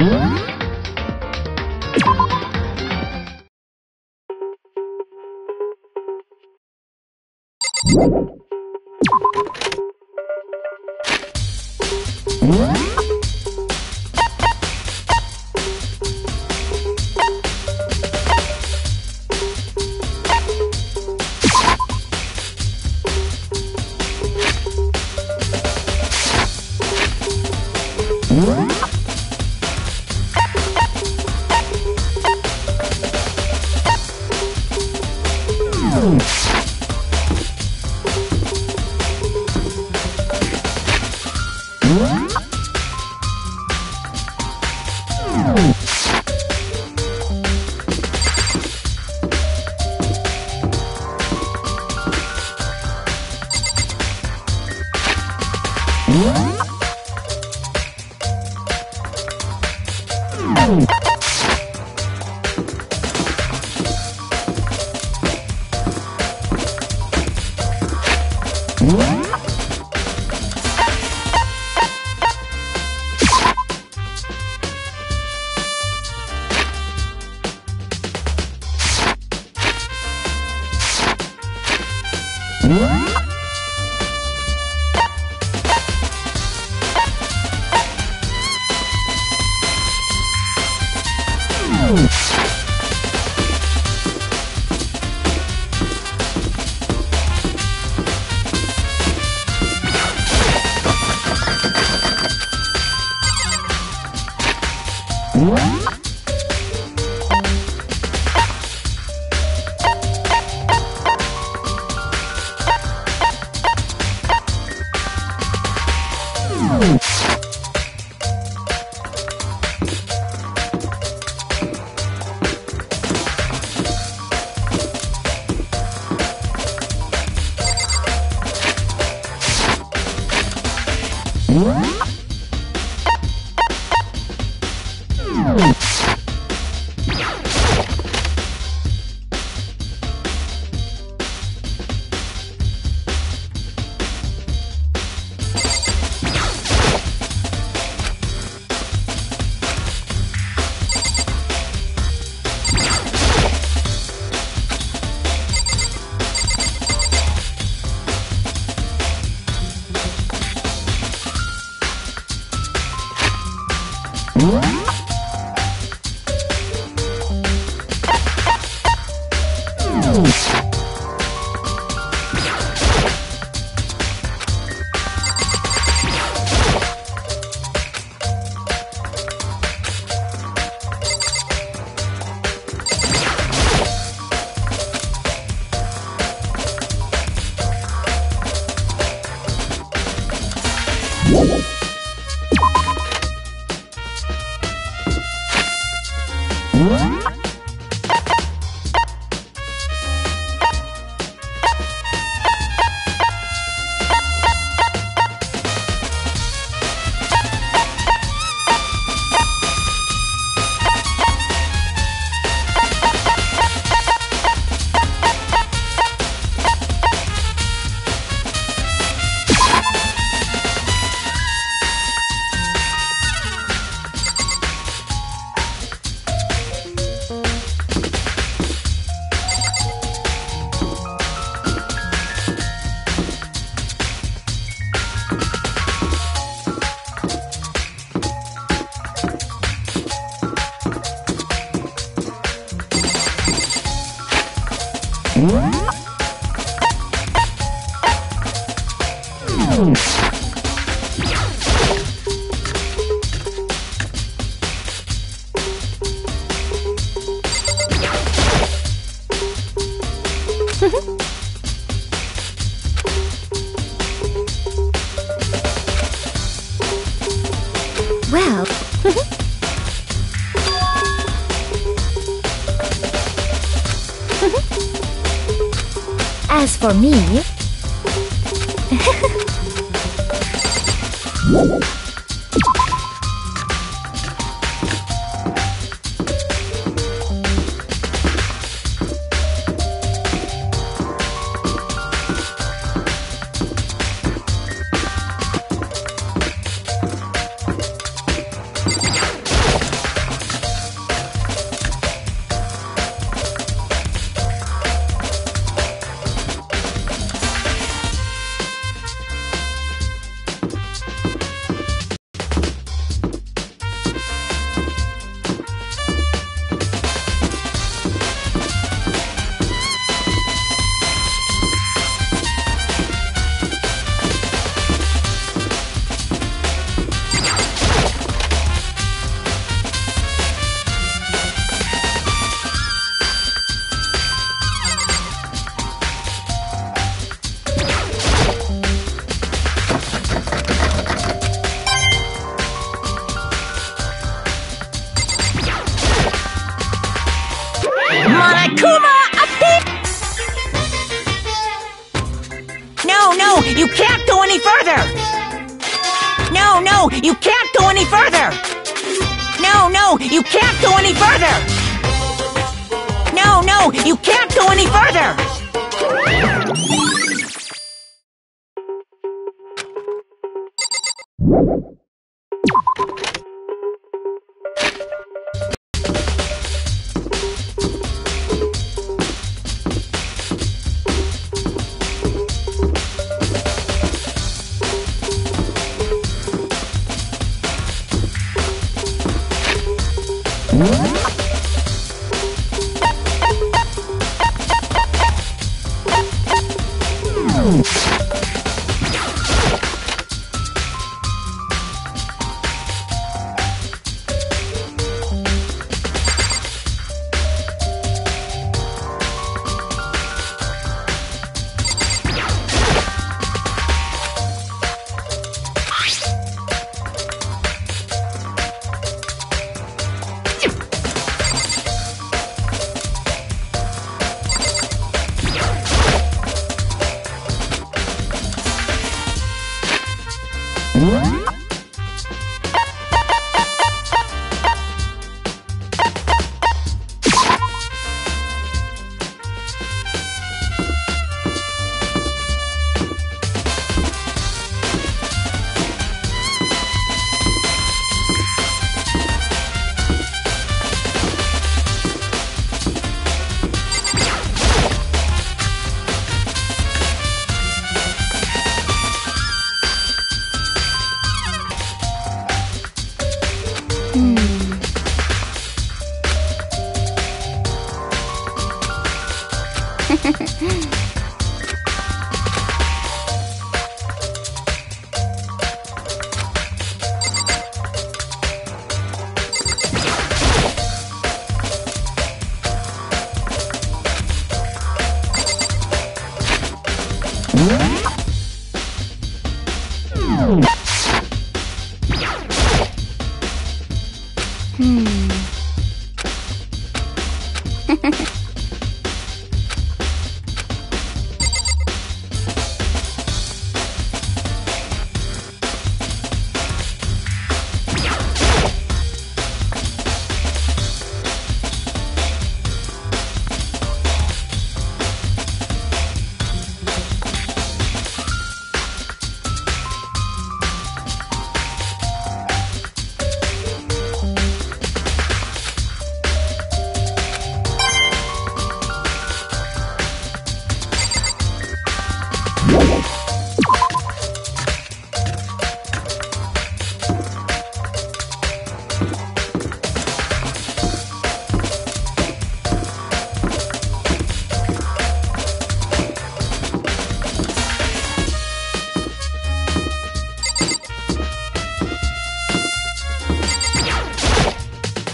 Well, as for me, no! You can't go any further! No, no! You can't go any further! No, no! You can't go any further!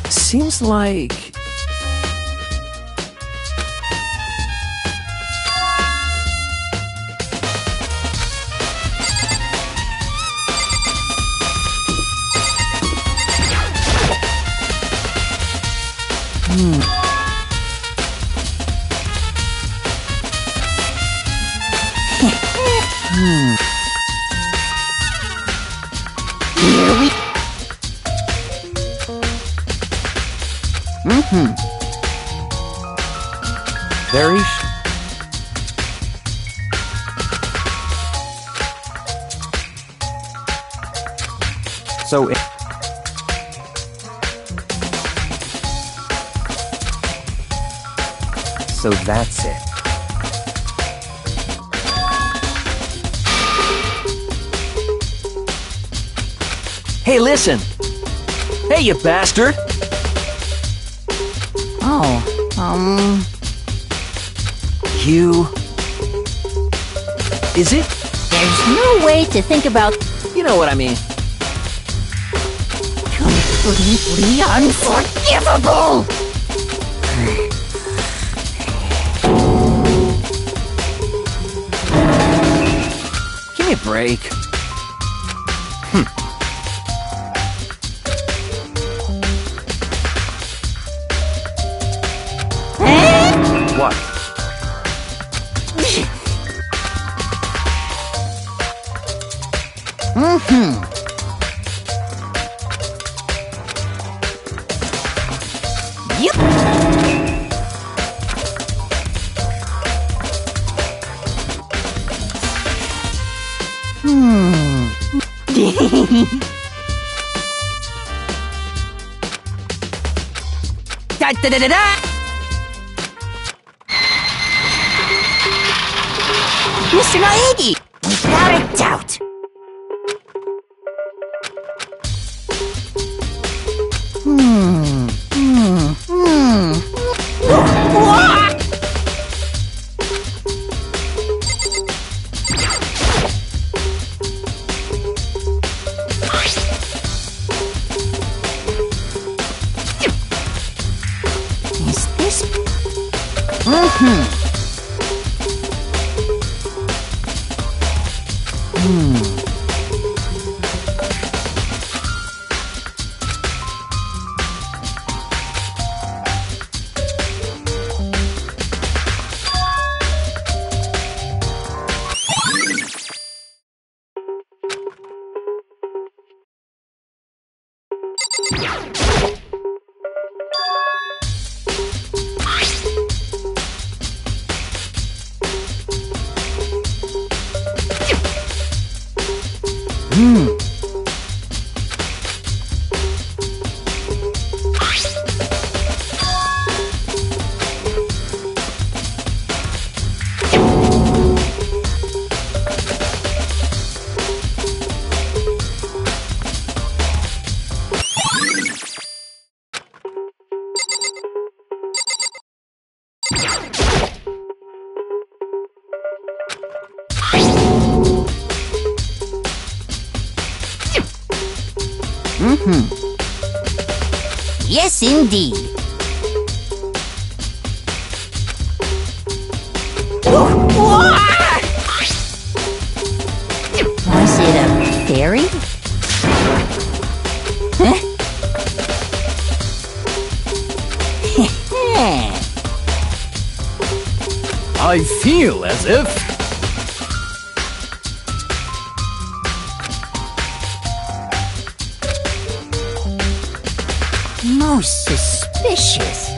Seems like... Very... So... So that's it. Hey, listen! Hey, you bastard! You... Is it? There's no way to think about... You know what I mean. Completely unforgivable! Give me a break. What? Da-da-da-da! Mr. Naegi, without a doubt. Is this? Yes, indeed. Was it a fairy? Huh? I feel as if... Most suspicious.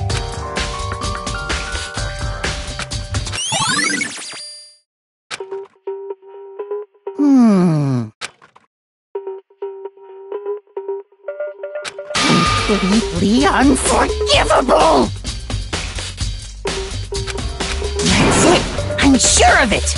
Completely unforgivable! That's it! I'm sure of it!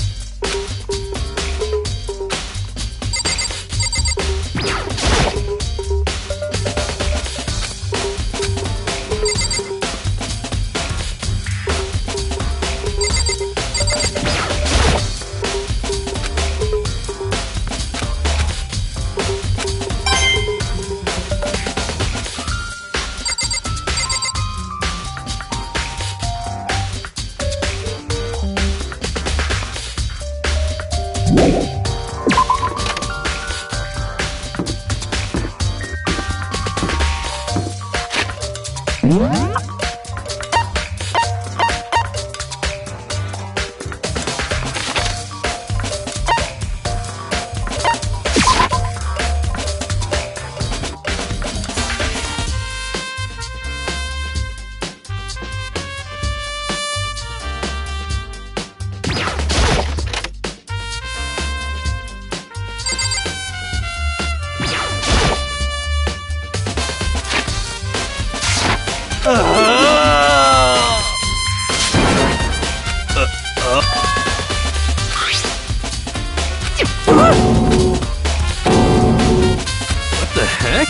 What the heck?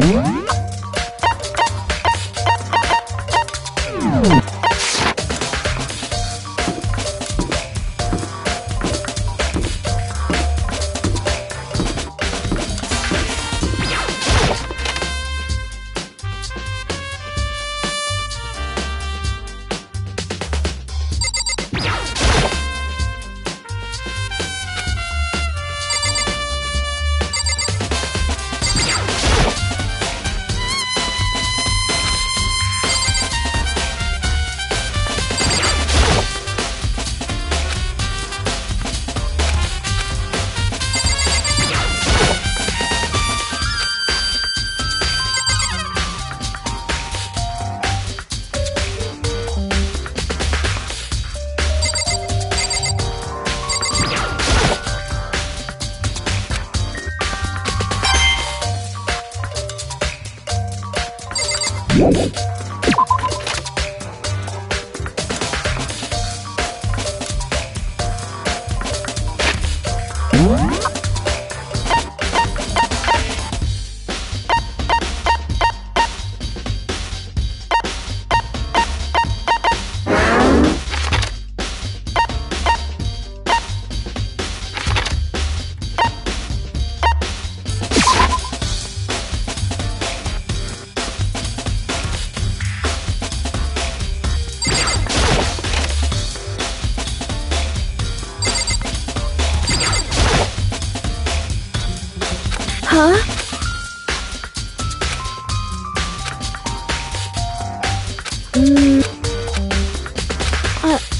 Huh?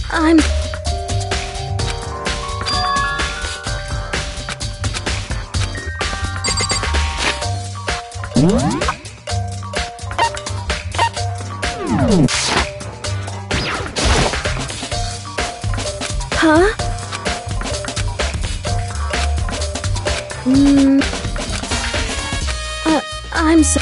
I'm... Huh? I'm so...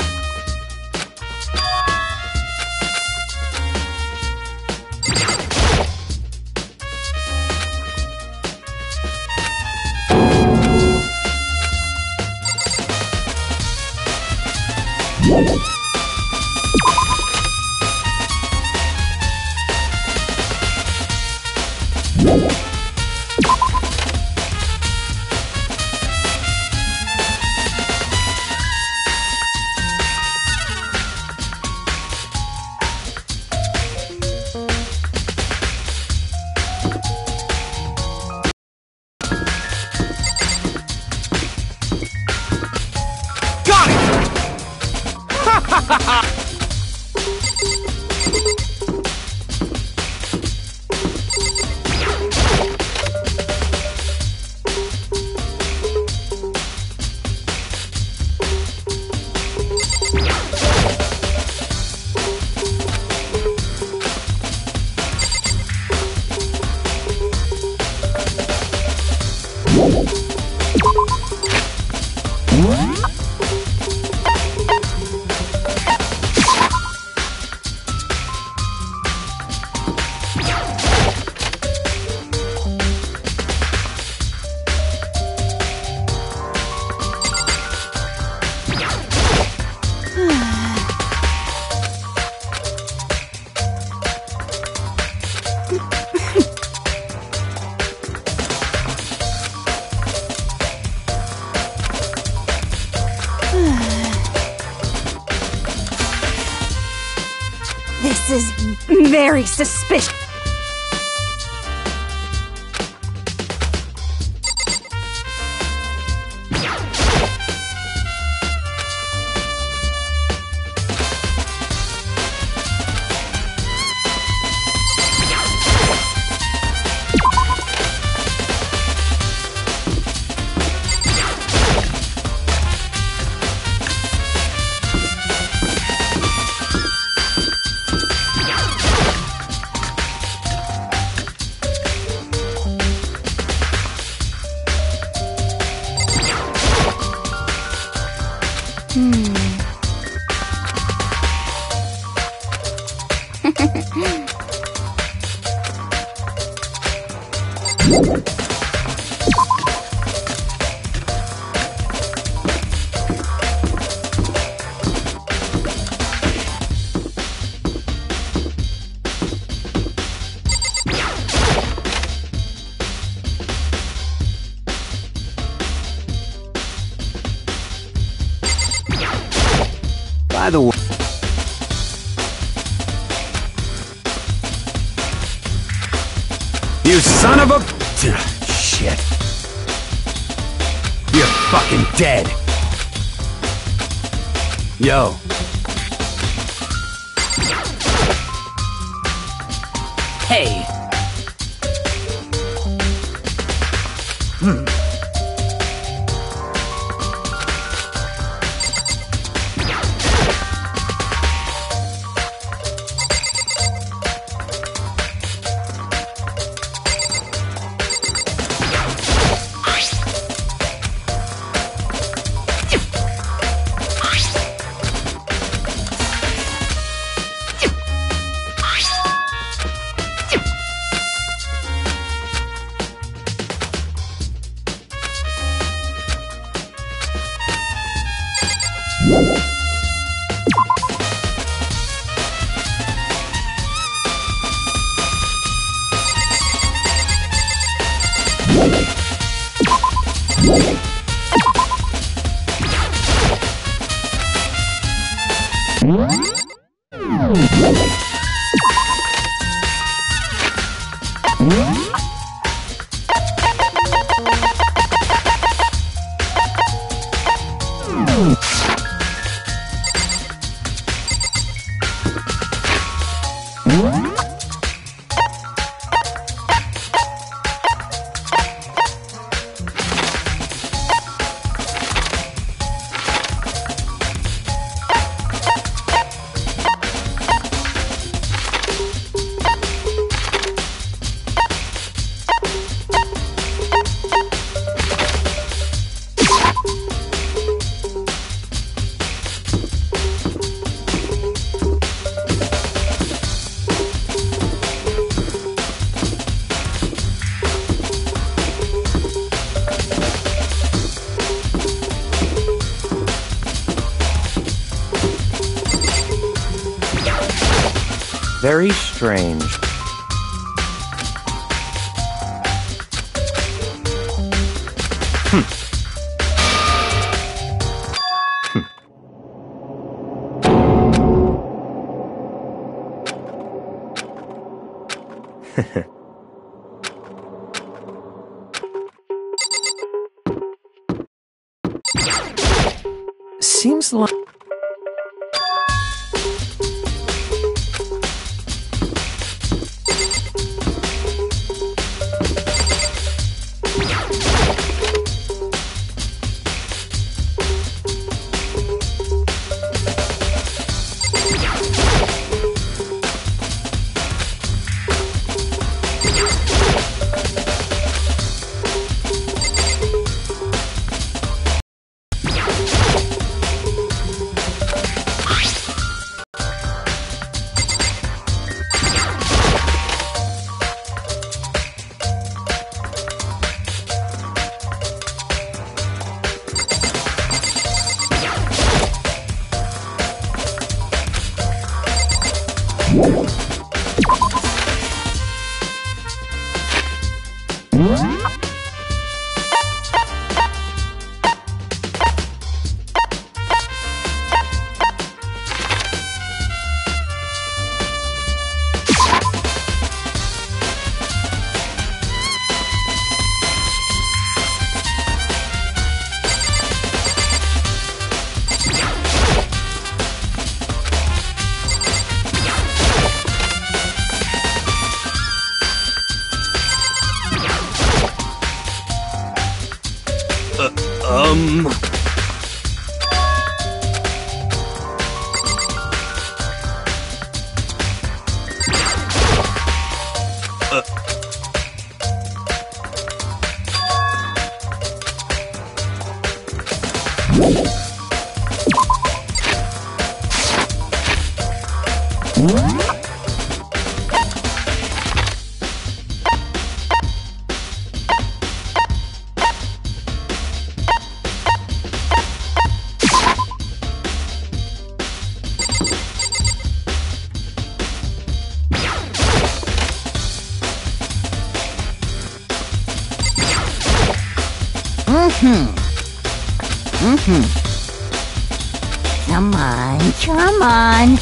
This is very suspicious. By the way... You son of a... Shit. You're fucking dead. Yo. Hey. Very strange. Seems like... Come on, come on.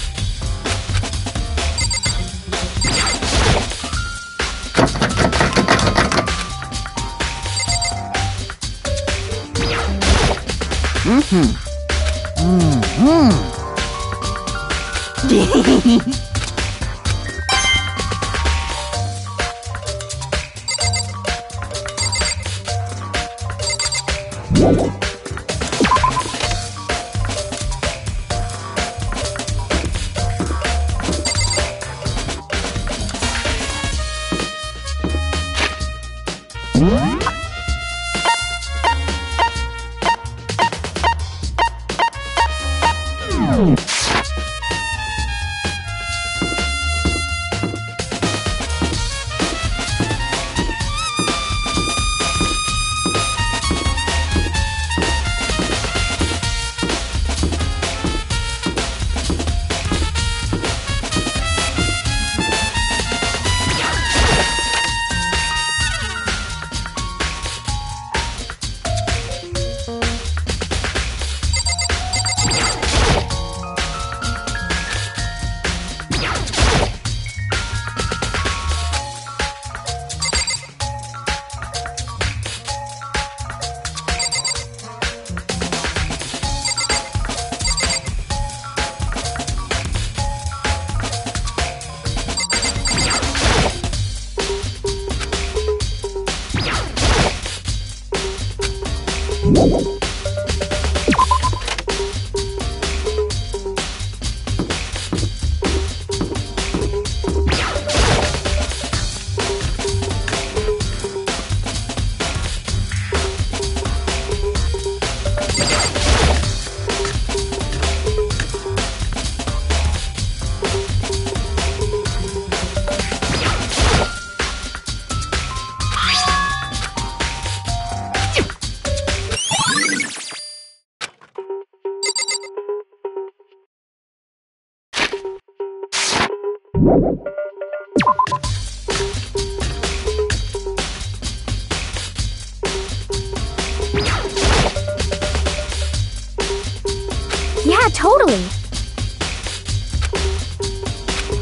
Yeah, totally.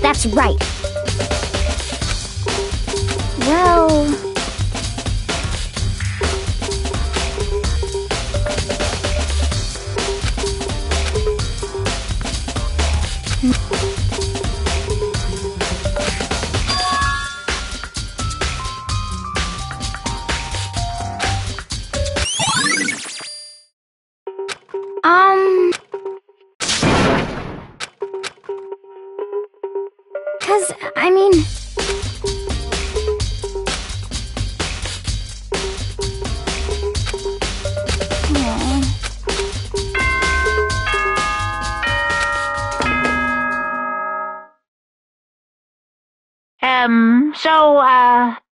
That's right. Well... Cause, I mean...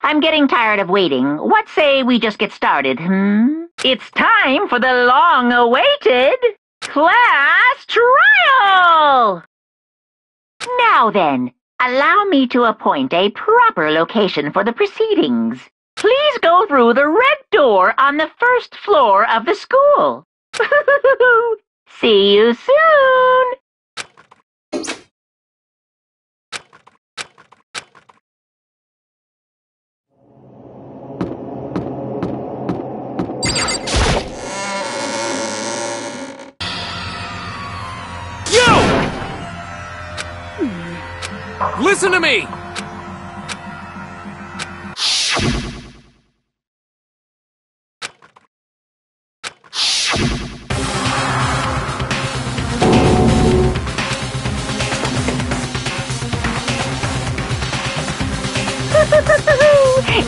I'm getting tired of waiting. What say we just get started, It's time for the long-awaited class trial! Now then, allow me to appoint a proper location for the proceedings. Please go through the red door on the first floor of the school. See you soon! Listen to me!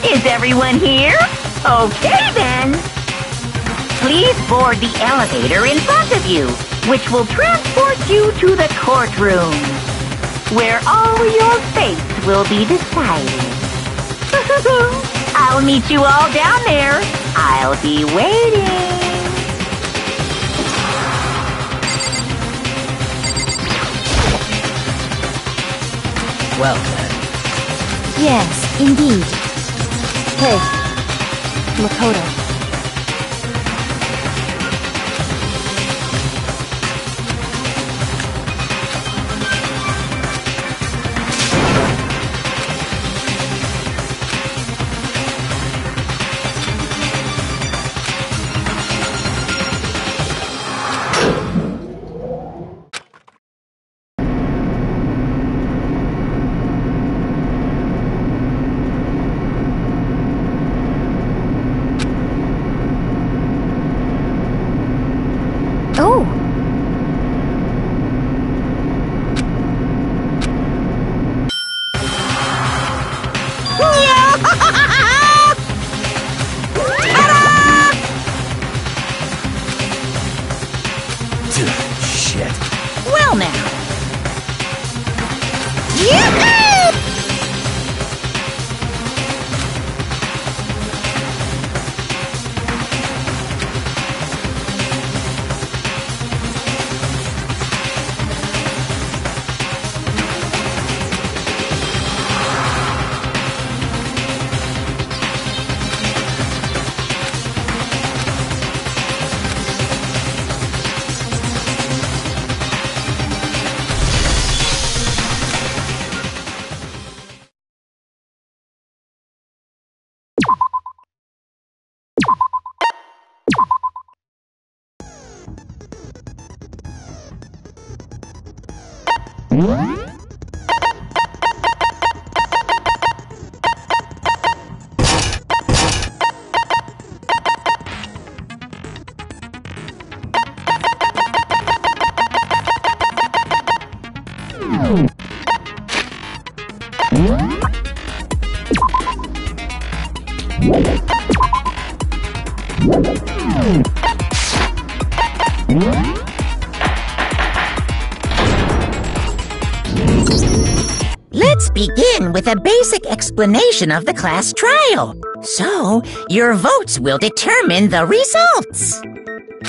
Is everyone here? Okay then. Please board the elevator in front of you, which will transport you to the courtroom, where all your fates will be decided. I'll meet you all down there. I'll be waiting. Well then. Yes, indeed. Hey, Makoto. Oh! Shit. Well now. Let's begin with a basic explanation of the class trial. So, your votes will determine the results.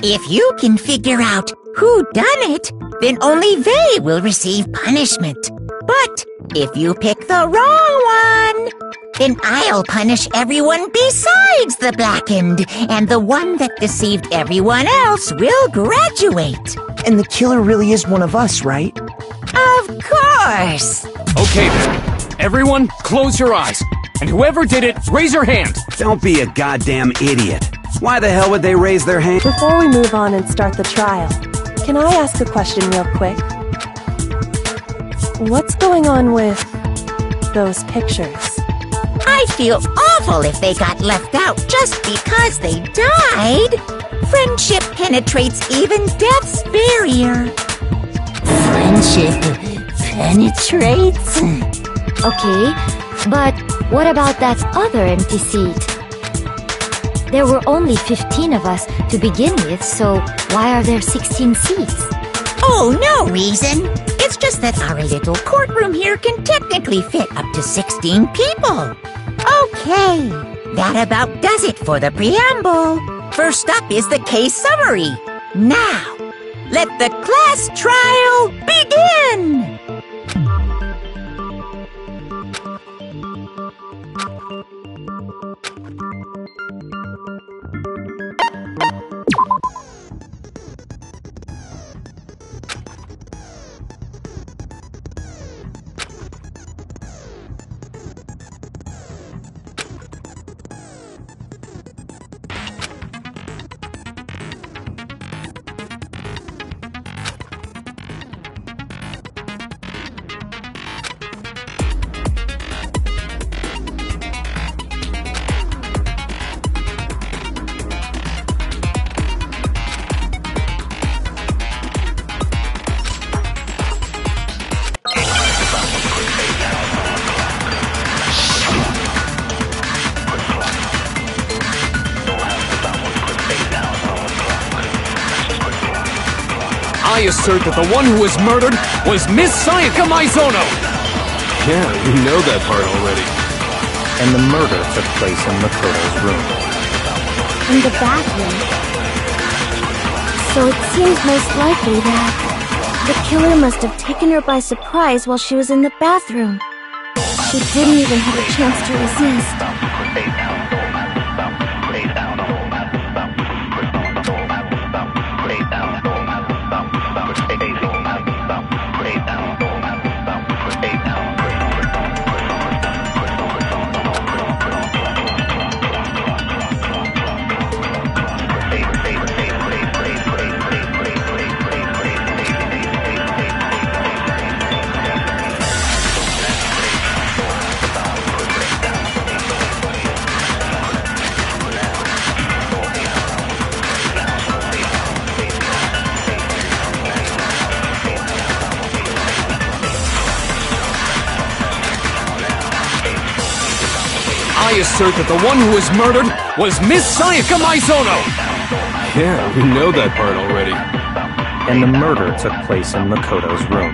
If you can figure out who done it, then only they will receive punishment. But if you pick the wrong one, then I'll punish everyone besides the blackened, and the one that deceived everyone else will graduate. And the killer really is one of us, right? Of course! Okay then. Everyone, close your eyes. And whoever did it, raise your hand. Don't be a goddamn idiot. Why the hell would they raise their hand? Before we move on and start the trial, can I ask a question real quick? What's going on with those pictures? I'd feel awful if they got left out just because they died. Friendship penetrates even death's barrier. Friendship penetrates? Okay, but what about that other empty seat? There were only 15 of us to begin with, so why are there 16 seats? Oh, no reason. It's just that our little courtroom here can technically fit up to 16 people. Okay, that about does it for the preamble. First up is the case summary. Now, let the class trial begin! I assert that the one who was murdered was Miss Sayaka Maizono! Yeah, you know that part already. And the murder took place in Makoto's room. In the bathroom. So it seems most likely that the killer must have taken her by surprise while she was in the bathroom. She didn't even have a chance to resist. I assert that the one who was murdered was Miss Sayaka Maizono! Yeah, we know that part already. And the murder took place in Makoto's room.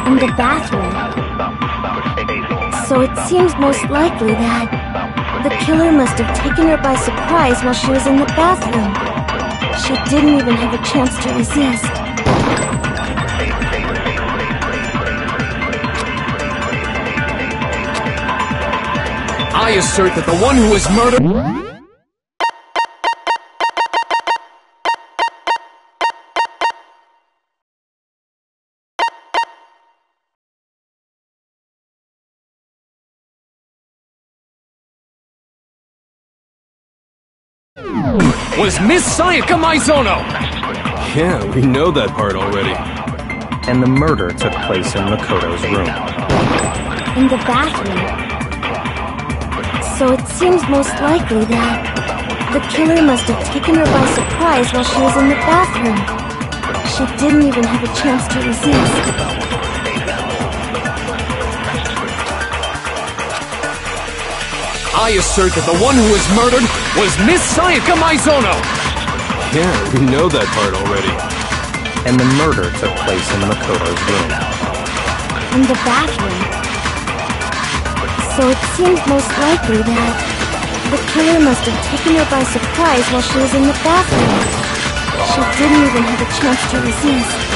In the bathroom. So it seems most likely that the killer must have taken her by surprise while she was in the bathroom. She didn't even have a chance to resist. I assert that the one who was murdered was Miss Sayaka Maizono! Yeah, we know that part already. And the murder took place in Makoto's room. In the bathroom. So it seems most likely that the killer must have taken her by surprise while she was in the bathroom. She didn't even have a chance to resist. I assert that the one who was murdered was Miss Sayaka Maizono! Yeah, we know that part already. And the murder took place in Makoto's room. In the bathroom. So it seems most likely that the killer must have taken her by surprise while she was in the bathroom. She didn't even have a chance to resist.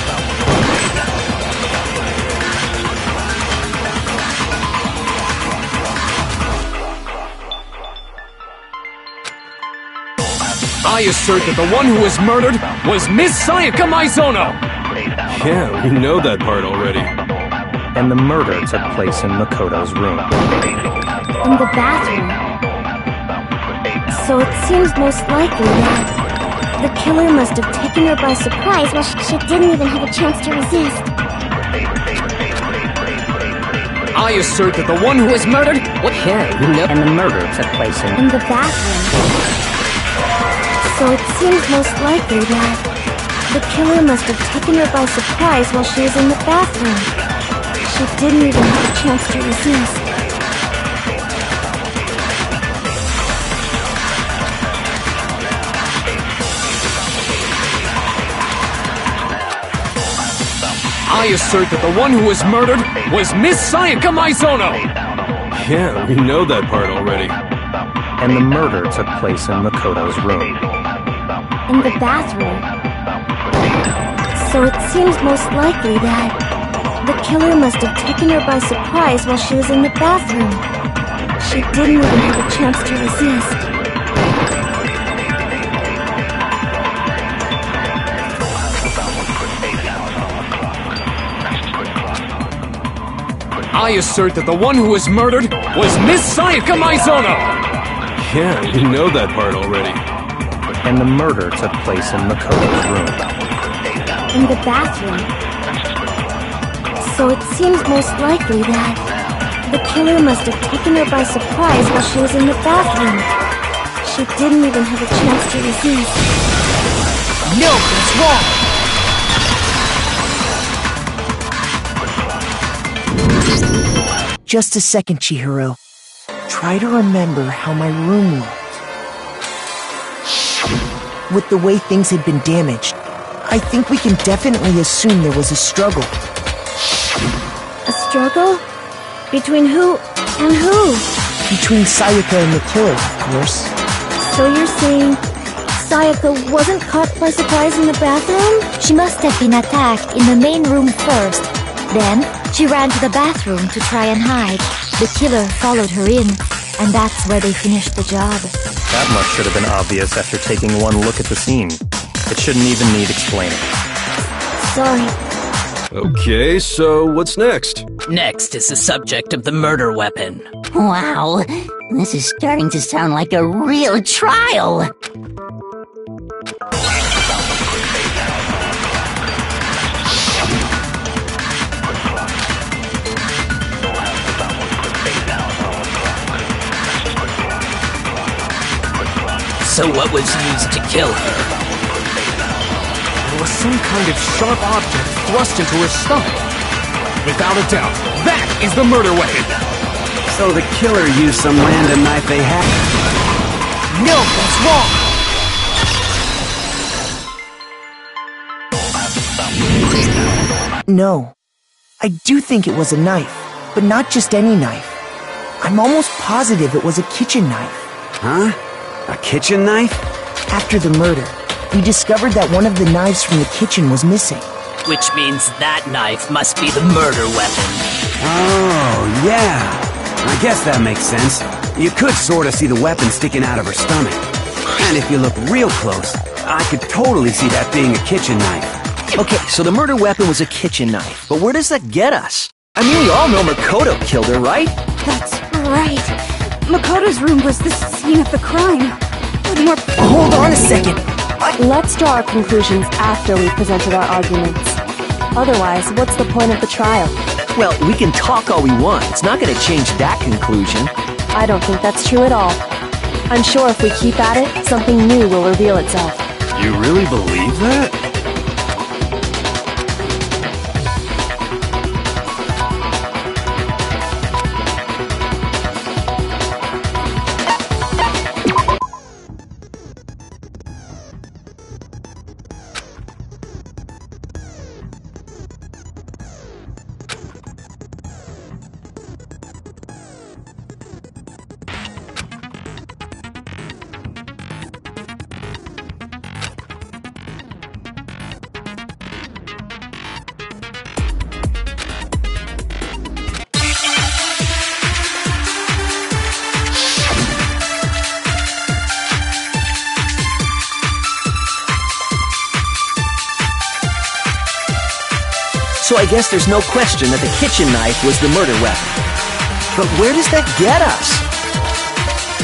I assert that the one who was murdered was Miss Sayaka Maizono! Yeah, we know that part already. And the murder took place in Makoto's room. In the bathroom. So it seems most likely that the killer must have taken her by surprise while she didn't even have a chance to resist. I assert that the one who was murdered And the murder took place In the bathroom. So it seems most likely that the killer must have taken her by surprise while she was in the bathroom. She didn't even have a chance to resist. I assert that the one who was murdered was Miss Sayaka Maizono! Yeah, we know that part already. And the murder took place in Makoto's room. In the bathroom. So it seems most likely that the killer must have taken her by surprise while she was in the bathroom. She didn't even have a chance to resist. I assert that the one who was murdered was Miss Sayaka Maizono! Yeah, we know that part already. And the murder took place in Makoto's room. In the bathroom. So it seems most likely that the killer must have taken her by surprise while she was in the bathroom. She didn't even have a chance to resist. No, that's wrong! Just a second, Chihiro. Try to remember how my room looked. With the way things had been damaged, I think we can definitely assume there was a struggle. A struggle? Between who and who? Between Sayaka and the killer, of course. So you're saying Sayaka wasn't caught by surprise in the bathroom? She must have been attacked in the main room first. Then, she ran to the bathroom to try and hide. The killer followed her in, and that's where they finished the job. That much should have been obvious after taking one look at the scene. It shouldn't even need explaining. Sorry. Okay, so what's next? Next is the subject of the murder weapon. Wow, this is starting to sound like a real trial. So what was used to kill her? There was some kind of sharp object thrust into her stomach. Without a doubt, that is the murder weapon! So the killer used some random knife they had. No, that's wrong! No. I do think it was a knife, but not just any knife. I'm almost positive it was a kitchen knife. Huh? A kitchen knife? After the murder, we discovered that one of the knives from the kitchen was missing. Which means that knife must be the murder weapon. Oh, yeah. I guess that makes sense. You could sort of see the weapon sticking out of her stomach. And if you look real close, I could totally see that being a kitchen knife. Okay, so the murder weapon was a kitchen knife, but where does that get us? I mean, we all know Makoto killed her, right? That's right. Makoto's room was the scene of the crime. With more... Hold on a second. Let's draw our conclusions after we've presented our arguments. Otherwise, what's the point of the trial? Well, we can talk all we want. It's not going to change that conclusion. I don't think that's true at all. I'm sure if we keep at it, something new will reveal itself. You really believe that? So I guess there's no question that the kitchen knife was the murder weapon. But where does that get us?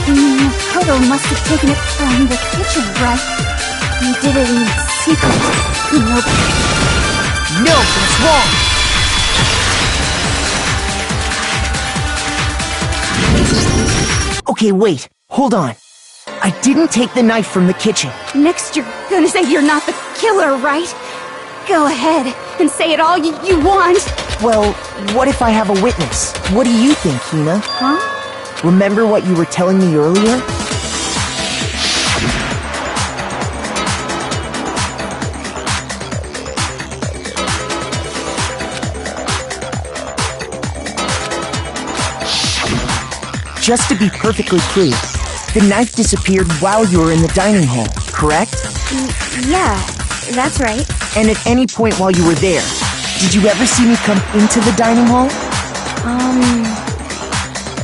Makoto must have taken it from the kitchen, right? He did it in secret. No, that's wrong! Okay, wait. Hold on. I didn't take the knife from the kitchen. Next, you're gonna say you're not the killer, right? Go ahead and say it all you want. Well, what if I have a witness? What do you think, Hina? Huh? Remember what you were telling me earlier? Just to be perfectly clear, the knife disappeared while you were in the dining hall, correct? Yeah, that's right. And at any point while you were there, did you ever see me come into the dining hall?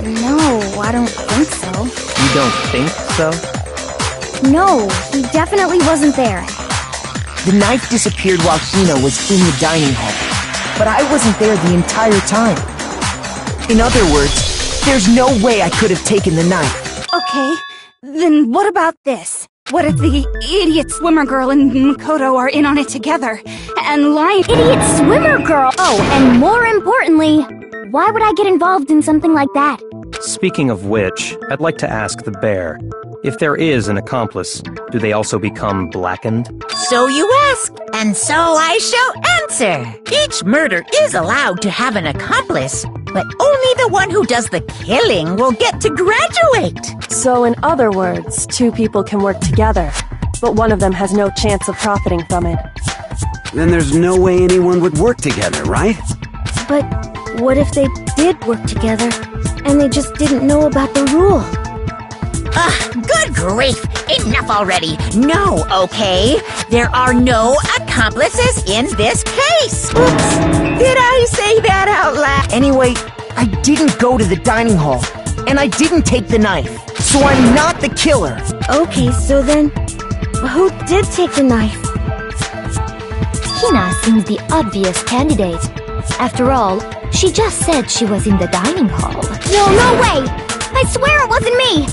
No, I don't think so. You don't think so? No, he definitely wasn't there. The knife disappeared while Hina was in the dining hall, but I wasn't there the entire time. In other words, there's no way I could have taken the knife. Okay, then what about this? What if the idiot swimmer girl and Makoto are in on it together? And lying— Idiot swimmer girl! Oh, and more importantly, why would I get involved in something like that? Speaking of which, I'd like to ask the bear, if there is an accomplice, do they also become blackened? So you ask, and so I shall answer. Each murder is allowed to have an accomplice, but only the one who does the killing will get to graduate. So in other words, two people can work together, but one of them has no chance of profiting from it. Then there's no way anyone would work together, right? But what if they did work together, and they just didn't know about the rule? Good grief! Enough already! No, okay? There are no accomplices in this case! Oops! Did I say that out loud? Anyway, I didn't go to the dining hall, and I didn't take the knife, so I'm not the killer! Okay, so then, who did take the knife? Hina seems the obvious candidate. After all, she just said she was in the dining hall. No way! I swear it wasn't me!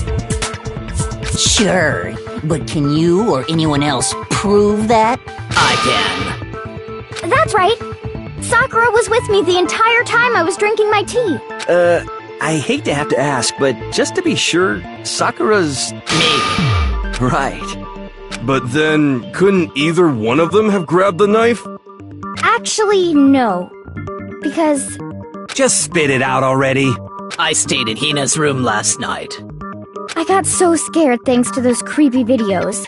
Sure, but can you or anyone else prove that? I can. That's right. Sakura was with me the entire time I was drinking my tea. I hate to have to ask, but just to be sure, Sakura's... Me. Right. But then, couldn't either one of them have grabbed the knife? Actually, no. Because... Just spit it out already. I stayed in Hina's room last night. I got so scared thanks to those creepy videos.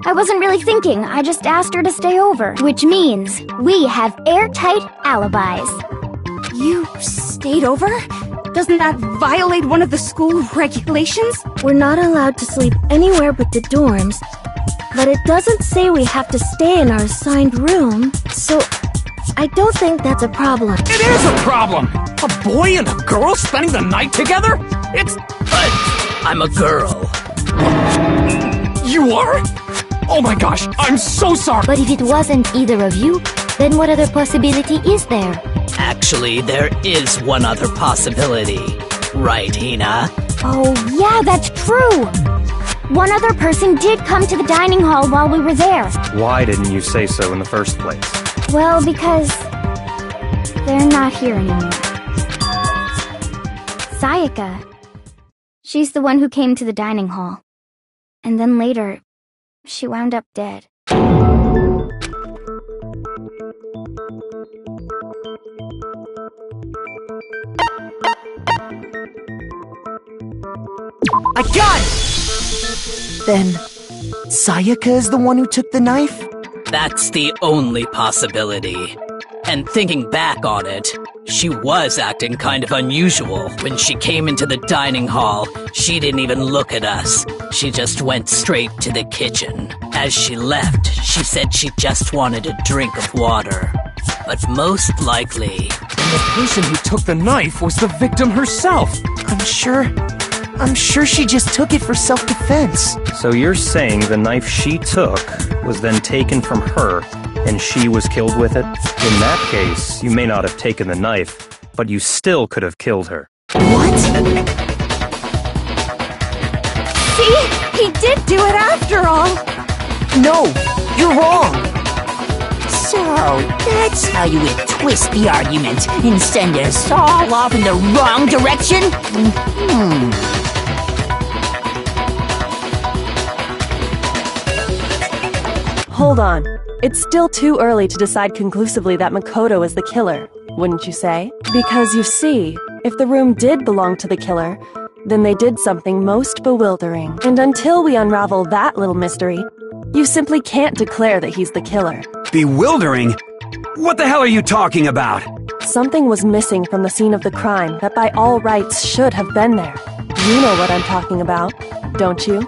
I wasn't really thinking, I just asked her to stay over. Which means we have airtight alibis. You stayed over? Doesn't that violate one of the school regulations? We're not allowed to sleep anywhere but the dorms, but it doesn't say we have to stay in our assigned room, so I don't think that's a problem. It is a problem! A boy and a girl spending the night together? But I'm a girl. You are? Oh my gosh, I'm so sorry! But if it wasn't either of you, then what other possibility is there? Actually, there is one other possibility. Right, Hina? Oh, yeah, that's true! One other person did come to the dining hall while we were there. Why didn't you say so in the first place? Well, because they're not here anymore. Sayaka. She's the one who came to the dining hall. And then later, she wound up dead. I got it! Then, Sayaka is the one who took the knife? That's the only possibility. And thinking back on it, she was acting kind of unusual. When she came into the dining hall, she didn't even look at us. She just went straight to the kitchen. As she left, she said she just wanted a drink of water. But most likely... And the person who took the knife was the victim herself! I'm sure she just took it for self-defense. So you're saying the knife she took was then taken from her, and she was killed with it? In that case, you may not have taken the knife, but you still could have killed her. What? See? He did do it after all! No, you're wrong! So, that's how you would twist the argument and send us all off in the wrong direction? Hold on. It's still too early to decide conclusively that Makoto is the killer, wouldn't you say? Because you see, if the room did belong to the killer, then they did something most bewildering. And until we unravel that little mystery, you simply can't declare that he's the killer. Bewildering? What the hell are you talking about? Something was missing from the scene of the crime that by all rights should have been there. You know what I'm talking about, don't you?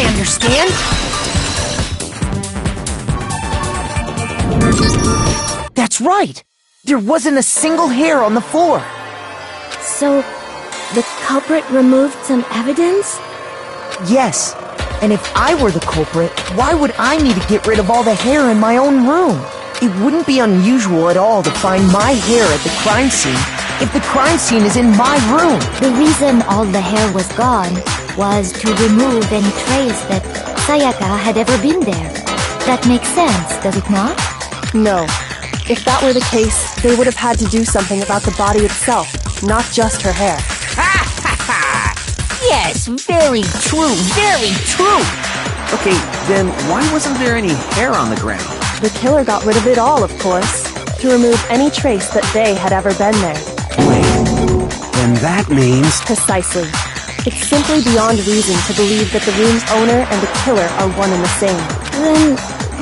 Understand? That's right! There wasn't a single hair on the floor! So, the culprit removed some evidence? Yes. And if I were the culprit, why would I need to get rid of all the hair in my own room? It wouldn't be unusual at all to find my hair at the crime scene if the crime scene is in my room. The reason all the hair was gone was to remove any trace that Sayaka had ever been there. That makes sense, does it not? No. If that were the case, they would have had to do something about the body itself, not just her hair. Yes, very true, very true. Okay, then why wasn't there any hair on the ground? The killer got rid of it all, of course, to remove any trace that they had ever been there. Wait, then that means... Precisely. It's simply beyond reason to believe that the room's owner and the killer are one and the same. Then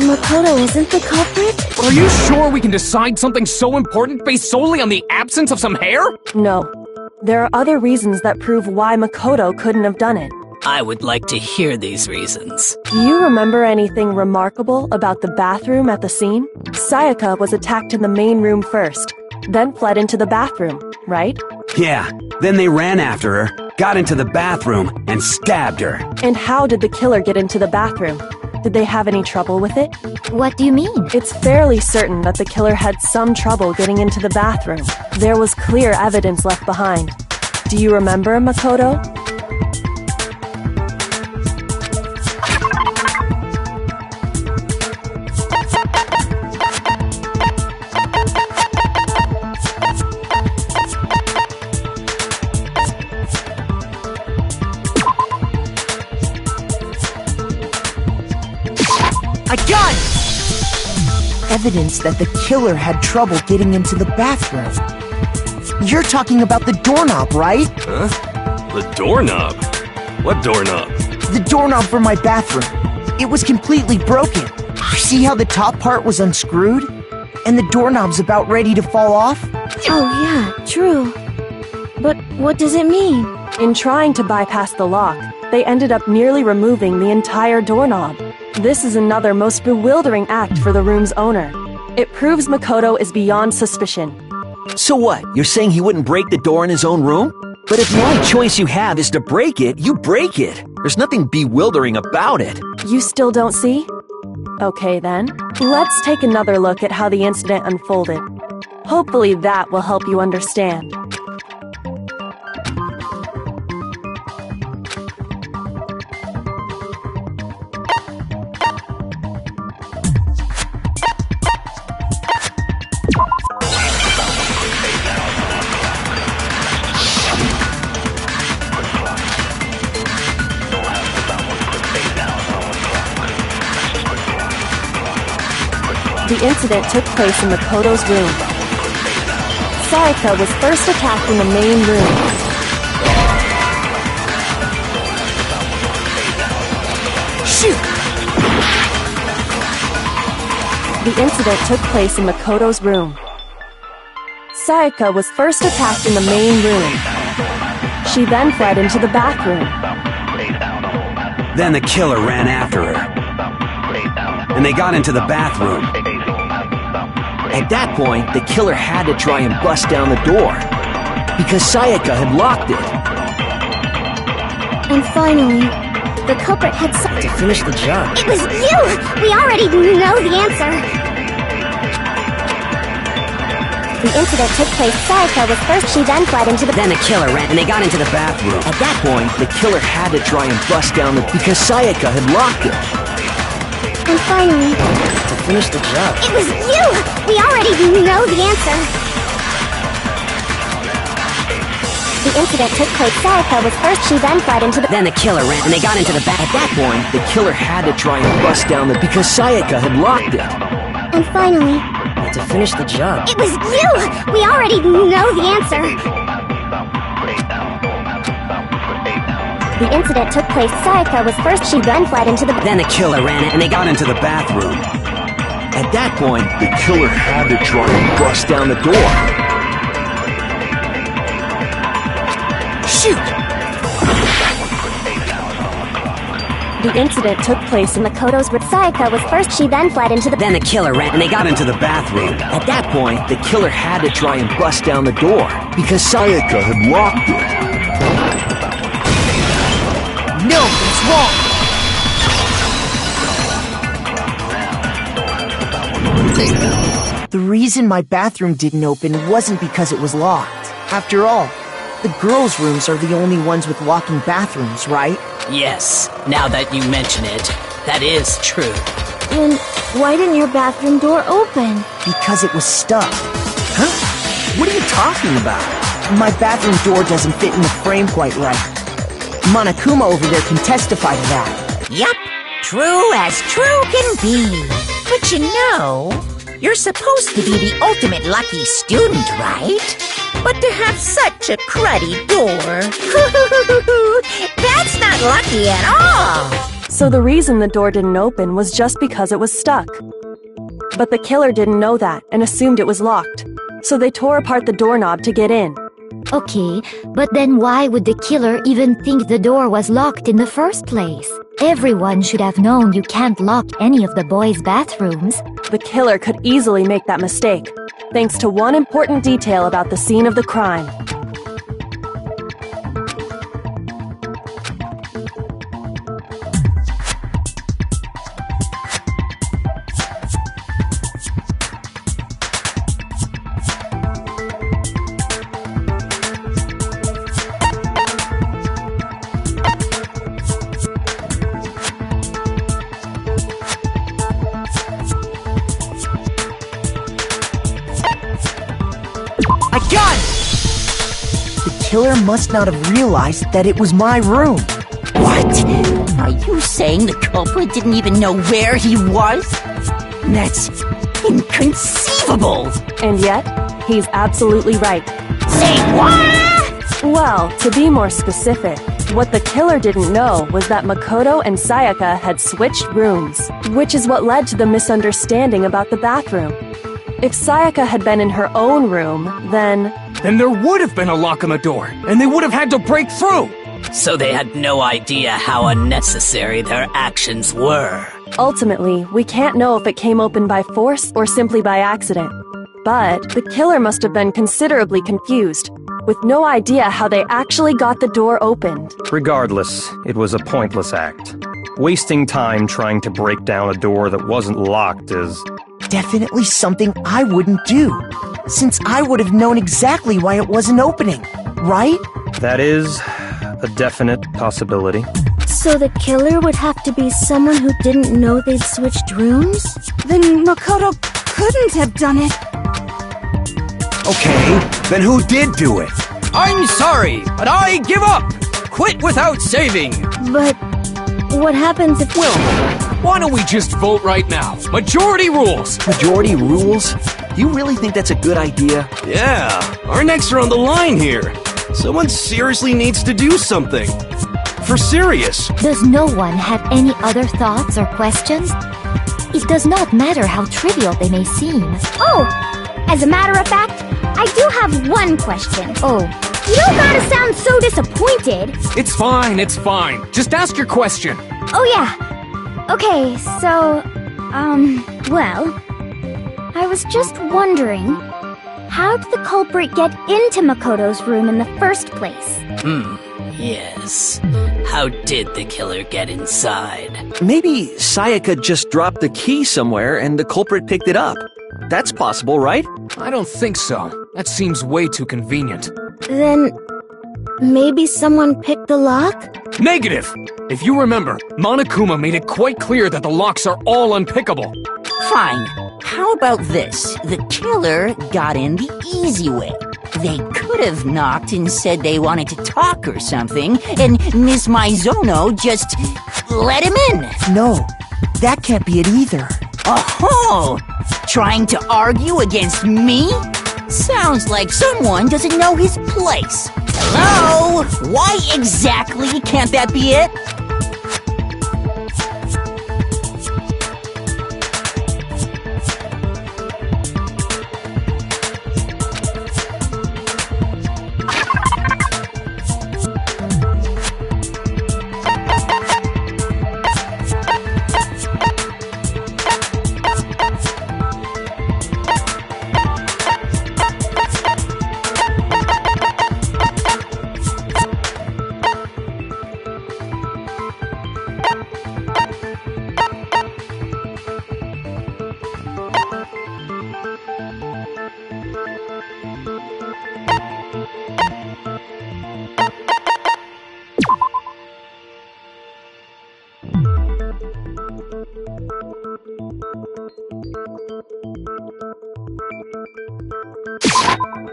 Makoto isn't the culprit? Are you sure we can decide something so important based solely on the absence of some hair? No. There are other reasons that prove why Makoto couldn't have done it. I would like to hear these reasons. Do you remember anything remarkable about the bathroom at the scene? Sayaka was attacked in the main room first, then fled into the bathroom, right? Yeah, then they ran after her, got into the bathroom, and stabbed her. And how did the killer get into the bathroom? Did they have any trouble with it? What do you mean? It's fairly certain that the killer had some trouble getting into the bathroom. There was clear evidence left behind. Do you remember, Makoto? I got it! Evidence that the killer had trouble getting into the bathroom. You're talking about the doorknob, right? Huh? The doorknob? What doorknob? The doorknob for my bathroom. It was completely broken. See how the top part was unscrewed? And the doorknob's about ready to fall off? Oh yeah, true. But what does it mean? In trying to bypass the lock, they ended up nearly removing the entire doorknob. This is another most bewildering act for the room's owner. It proves Makoto is beyond suspicion. So what? You're saying he wouldn't break the door in his own room? But if the only choice you have is to break it, you break it. There's nothing bewildering about it. You still don't see? Okay then, let's take another look at how the incident unfolded. Hopefully that will help you understand. The incident took place in Makoto's room. Sayaka was first attacked in the main room. Shoot! The incident took place in Makoto's room. Sayaka was first attacked in the main room. She then fled into the bathroom. Then the killer ran after her. And they got into the bathroom. At that point, the killer had to try and bust down the door, because Sayaka had locked it. And finally, the culprit had something to finish the job. It was you! We already know the answer! The incident took place. Sayaka was first, she then fled into the... Then the killer ran, and they got into the bathroom. At that point, the killer had to try and bust down the... because Sayaka had locked it. And finally... to finish the job. It was you! We already know the answer! The incident took place. Sayaka was first, she then fled into the... Then the killer ran, and they got into the bath. At that point, the killer had to try and bust down the... because Sayaka had locked it. And finally... to finish the job. It was you! We already know the answer! The incident took place. Sayaka was first, she then fled into the... Then the killer ran, and they got into the bathroom. At that point, the killer had to try and bust down the door. Shoot! The incident took place in Makoto's room. Sayaka was first, she then fled into the... Then the killer ran, and they got into the bathroom. At that point, the killer had to try and bust down the door, because Sayaka had locked it. No, that's wrong! The reason my bathroom didn't open wasn't because it was locked. After all, the girls' rooms are the only ones with locking bathrooms, right? Yes, now that you mention it, that is true. Then why didn't your bathroom door open? Because it was stuck. Huh? What are you talking about? My bathroom door doesn't fit in the frame quite right. Monokuma over there can testify to that. Yup, true as true can be. But you know, you're supposed to be the ultimate lucky student, right? But to have such a cruddy door, that's not lucky at all. So the reason the door didn't open was just because it was stuck. But the killer didn't know that and assumed it was locked. So they tore apart the doorknob to get in. Okay, but then why would the killer even think the door was locked in the first place? Everyone should have known you can't lock any of the boys' bathrooms. The killer could easily make that mistake, thanks to one important detail about the scene of the crime. The killer must not have realized that it was my room. What? Are you saying the culprit didn't even know where he was? That's inconceivable. And yet, he's absolutely right. Say what? Well, to be more specific, what the killer didn't know was that Makoto and Sayaka had switched rooms, which is what led to the misunderstanding about the bathroom. If Sayaka had been in her own room, then there would have been a lock on the door, and they would have had to break through! So they had no idea how unnecessary their actions were. Ultimately, we can't know if it came open by force or simply by accident. But the killer must have been considerably confused, with no idea how they actually got the door opened. Regardless, it was a pointless act. Wasting time trying to break down a door that wasn't locked is definitely something I wouldn't do, since I would have known exactly why it wasn't opening, right? That is a definite possibility. So the killer would have to be someone who didn't know they'd switched rooms? Then Makoto couldn't have done it. Okay, then who did do it? I'm sorry, but I give up! Quit without saving! But what happens if... Why don't we just vote right now? Majority rules! Majority rules? Do you really think that's a good idea? Yeah, our necks are on the line here. Someone seriously needs to do something. For serious. Does no one have any other thoughts or questions? It does not matter how trivial they may seem. Oh, as a matter of fact, I do have one question. Oh. You don't gotta sound so disappointed. It's fine, it's fine. Just ask your question. Oh yeah. Okay, so, well, I was just wondering, how did the culprit get into Makoto's room in the first place? Yes. How did the killer get inside? Maybe Sayaka just dropped the key somewhere and the culprit picked it up. That's possible, right? I don't think so. That seems way too convenient. Then, maybe someone picked the lock? Negative! If you remember, Monokuma made it quite clear that the locks are all unpickable. Fine. How about this? The killer got in the easy way. They could have knocked and said they wanted to talk or something, and Miss Maizono just let him in. No, that can't be it either. Oh, trying to argue against me? Sounds like someone doesn't know his place. Hello? Why exactly can't that be it?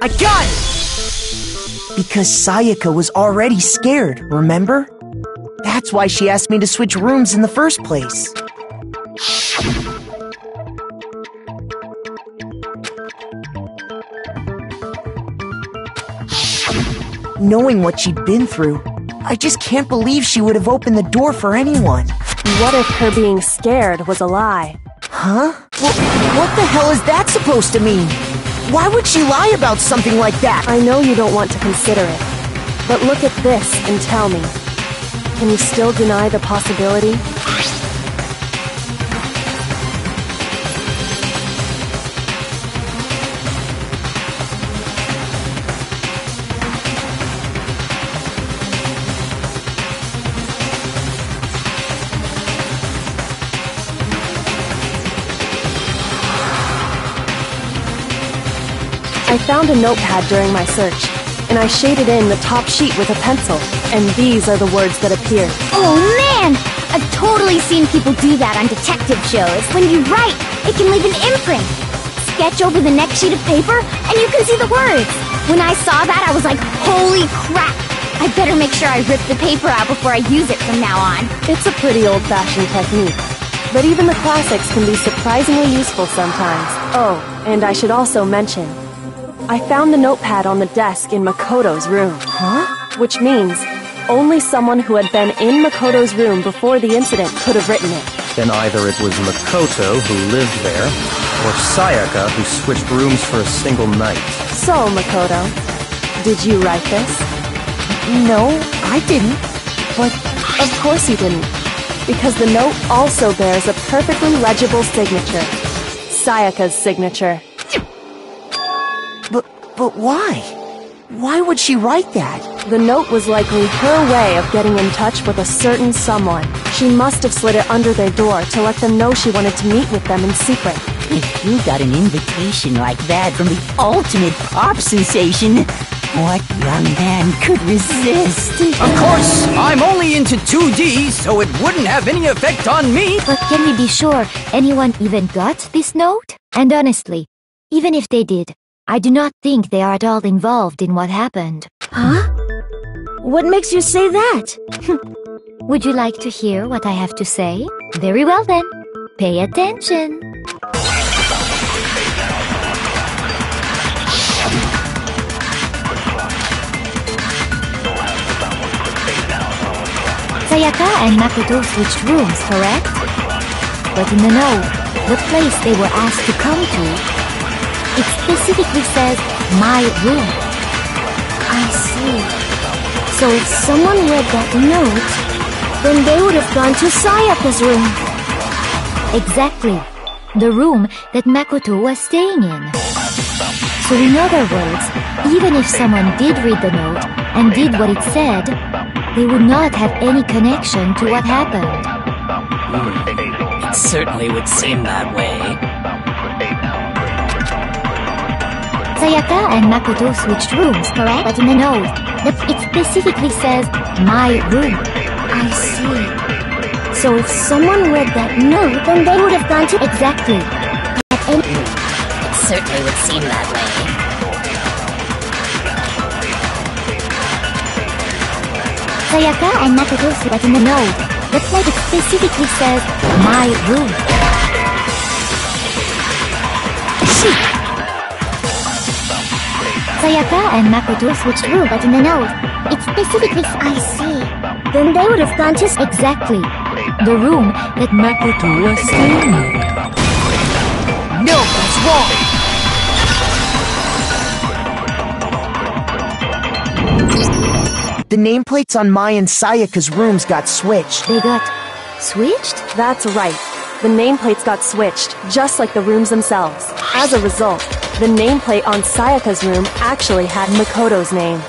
I got it! Because Sayaka was already scared, remember? That's why she asked me to switch rooms in the first place. Knowing what she'd been through, I just can't believe she would have opened the door for anyone. What if her being scared was a lie? Huh? Well, what the hell is that supposed to mean? Why would she lie about something like that? I know you don't want to consider it, but look at this and tell me. Can you still deny the possibility? I found a notepad during my search, and I shaded in the top sheet with a pencil, and these are the words that appeared. Oh man! I've totally seen people do that on detective shows. When you write, it can leave an imprint. Sketch over the next sheet of paper, and you can see the words. When I saw that, I was like, holy crap! I better make sure I rip the paper out before I use it from now on. It's a pretty old-fashioned technique, but even the classics can be surprisingly useful sometimes. Oh, and I should also mention, I found the notepad on the desk in Makoto's room. Huh? Which means only someone who had been in Makoto's room before the incident could have written it. Then either it was Makoto who lived there, or Sayaka who switched rooms for a single night. So, Makoto, did you write this? No, I didn't. But of course you didn't, because the note also bears a perfectly legible signature. Sayaka's signature. But why? Why would she write that? The note was likely her way of getting in touch with a certain someone. She must have slid it under their door to let them know she wanted to meet with them in secret. If you got an invitation like that from the ultimate pop sensation, what young man could resist? Of course, I'm only into 2D, so it wouldn't have any effect on me. But can we be sure anyone even got this note? And honestly, even if they did, I do not think they are at all involved in what happened. Huh? What makes you say that? Would you like to hear what I have to say? Very well then. Pay attention. Sayaka and Makoto switched rooms, correct? But in the note, the place they were asked to come to, it specifically says, my room. I see. So if someone read that note, then they would have gone to Sayaka's room. Exactly. The room that Makoto was staying in. So in other words, even if someone did read the note and did what it said, they would not have any connection to what happened. It certainly would seem that way. Sayaka and Makoto switched rooms, correct? But in the note, it specifically says, my room. I see. So if someone read that note, then they would have gone to... Exactly. It certainly would seem that way. Sayaka and Makoto switched, but in the note, it specifically says, my room. Sayaka and Makoto switched rooms, but in the note, it specifically says, I see. Then they would have gone to... Exactly. The room that Makoto was staying in. No, that's wrong! The nameplates on Mai and Sayaka's rooms got switched. They got switched? That's right. The nameplates got switched, just like the rooms themselves. As a result, the nameplate on Sayaka's room actually had Makoto's name.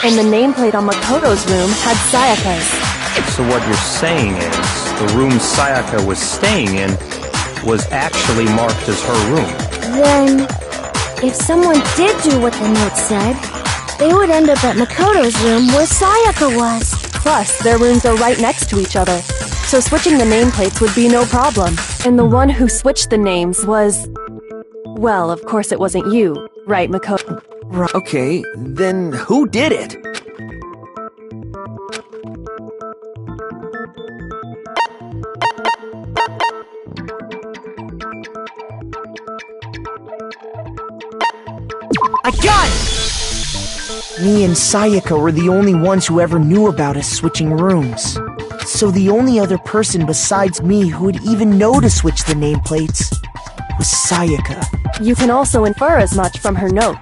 And the nameplate on Makoto's room had Sayaka's. So what you're saying is, the room Sayaka was staying in was actually marked as her room. Then, if someone did do what the note said, they would end up at Makoto's room where Sayaka was. Plus, their rooms are right next to each other, so switching the nameplates would be no problem. And the one who switched the names was... Well, of course it wasn't you. Right, Makoto. Okay, then who did it? I got it! Me and Sayaka were the only ones who ever knew about us switching rooms. So the only other person besides me who would even know to switch the nameplates was Sayaka. You can also infer as much from her note.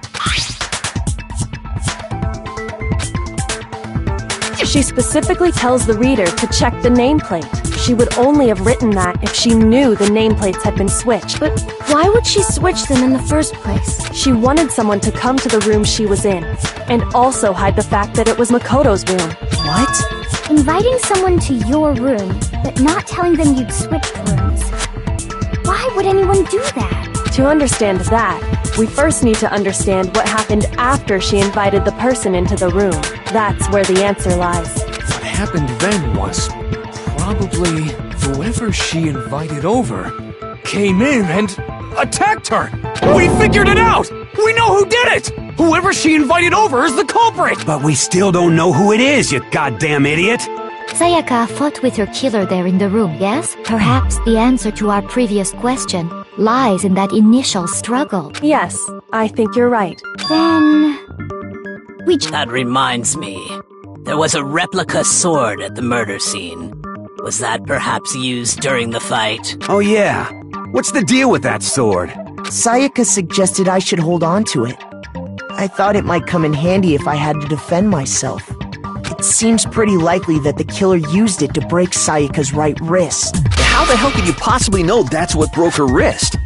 She specifically tells the reader to check the nameplate. She would only have written that if she knew the nameplates had been switched. But why would she switch them in the first place? She wanted someone to come to the room she was in, and also hide the fact that it was Makoto's room. What? Inviting someone to your room, but not telling them you'd switched rooms. Why would anyone do that? To understand that, we first need to understand what happened after she invited the person into the room. That's where the answer lies. What happened then was probably whoever she invited over came in and attacked her. We figured it out! We know who did it! Whoever she invited over is the culprit! But we still don't know who it is, you goddamn idiot! Sayaka fought with her killer there in the room, yes? Perhaps the answer to our previous question lies in that initial struggle. Yes, I think you're right. Then... That reminds me. There was a replica sword at the murder scene. Was that perhaps used during the fight? Oh yeah. What's the deal with that sword? Sayaka suggested I should hold on to it. I thought it might come in handy if I had to defend myself. It seems pretty likely that the killer used it to break Sayaka's right wrist. How the hell could you possibly know that's what broke her wrist?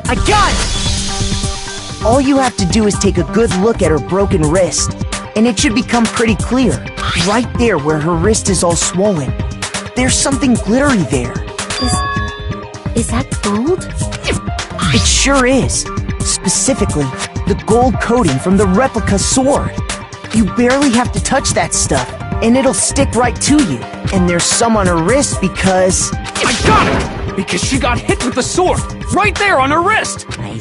I got it! All you have to do is take a good look at her broken wrist, and it should become pretty clear. Right there where her wrist is all swollen. There's something glittery there. Is that gold? It sure is. Specifically, the gold coating from the replica sword. You barely have to touch that stuff, and it'll stick right to you. And there's some on her wrist because... I got it! Because she got hit with the sword! Right there on her wrist! I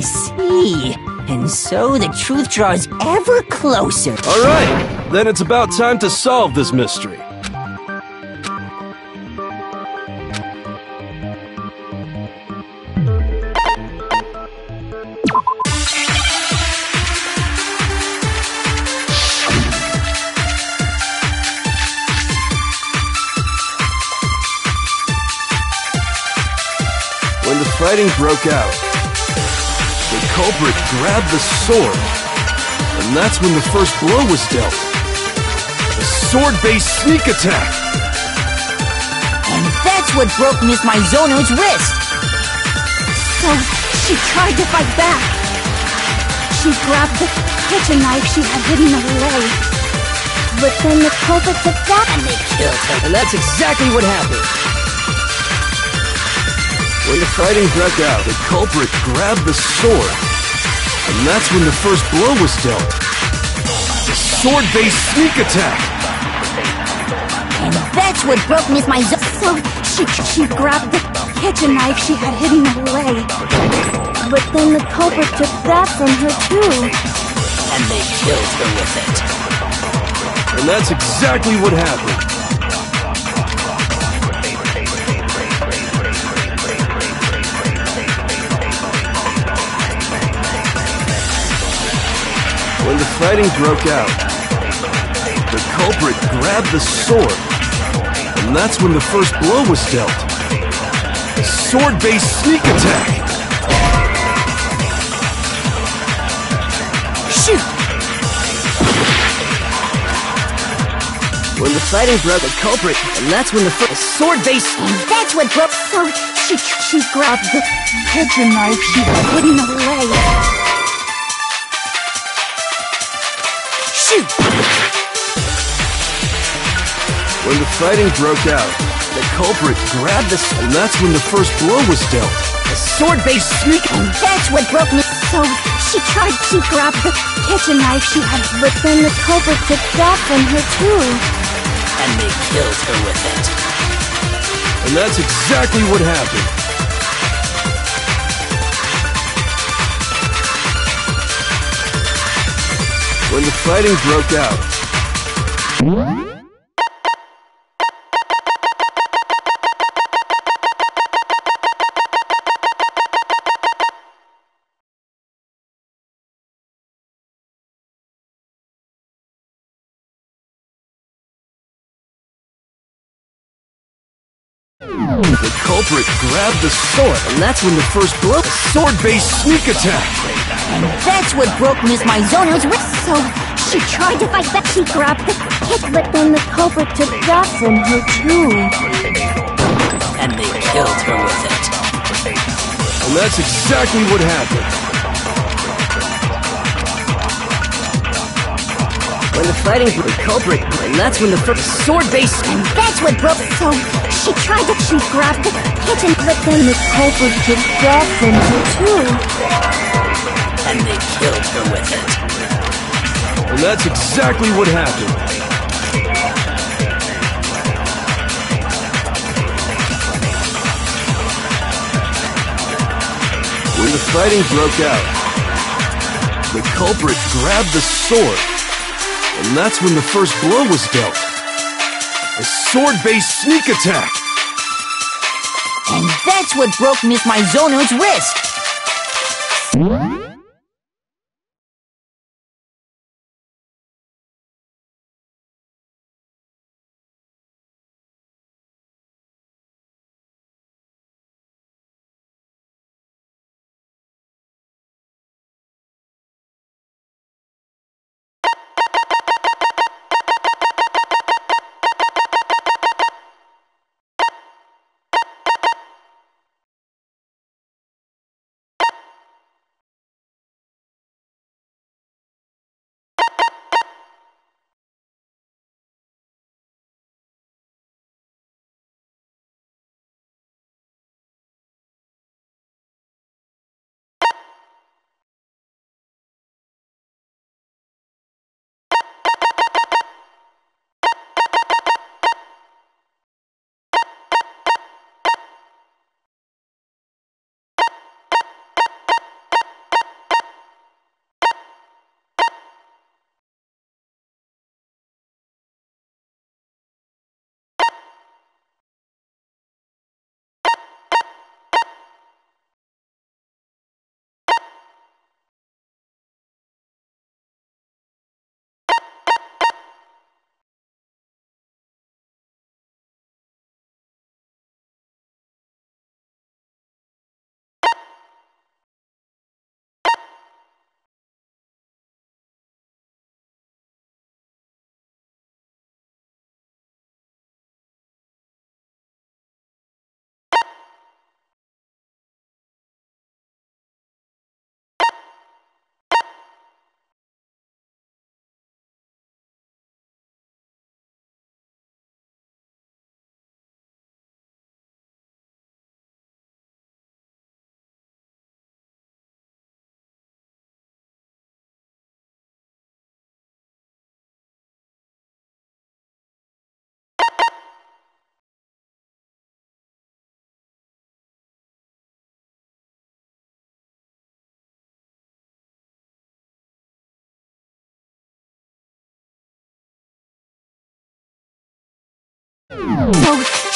see. And so the truth draws ever closer. Alright, then it's about time to solve this mystery. When the fighting broke out, the culprit grabbed the sword, and that's when the first blow was dealt. A sword-based sneak attack! And that's what broke Miss Mizono's wrist! So, she tried to fight back. She grabbed the kitchen knife she had hidden away. But then the culprit took that And they killed her. And that's exactly what happened. When the fighting broke out, the culprit grabbed the sword, and that's when the first blow was dealt. A sword-based sneak attack! And that's what broke Miss Mizono. So, she grabbed the kitchen knife she had hidden away. But then the culprit took that from her too. And they killed her with it. And that's exactly what happened. When the fighting broke out, the culprit grabbed the sword, and that's when the first blow was dealt. A sword-based sneak attack! Shoot! When the fighting broke, the culprit, and that's when the sword-based... And that's what broke... So, she grabbed the kitchen knife she had hidden away. Shoot! When the fighting broke out, the culprit grabbed the... and that's when the first blow was dealt. A sword-based sneak. And that's what broke me. So she grabbed the kitchen knife she had, but then the culprit took that from her too. And they killed her with it. And that's exactly what happened. When the fighting broke out. The culprit grabbed the sword, and that's when the first blow. A sword-based sneak attack. And that's what broke Miss Mizono's wrist. So she tried to fight back. She grabbed the kitchen, But then the culprit took that from her too. And they killed her with it. And that's exactly what happened. When the fighting the culprit, and that's when the first sword-based. and that's what broke. So she grabbed the kitchen, But then the culprit took that from her too. And they killed her with it. And that's exactly what happened. When the fighting broke out, the culprit grabbed the sword, and that's when the first blow was dealt. A sword-based sneak attack. and that's what broke Miss Mizono's wrist. So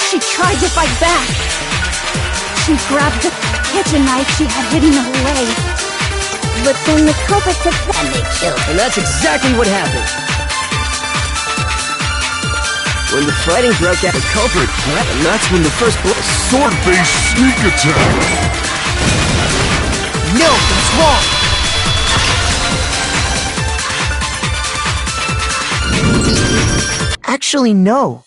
she tried to fight back. She grabbed the kitchen knife she had hidden away. But then the culprit took that. And they killed her. And that's exactly what happened. When the fighting broke out, the culprit grabbed, And that's when the first blow. Sword-based sneak attack. No, it's wrong. Actually, no.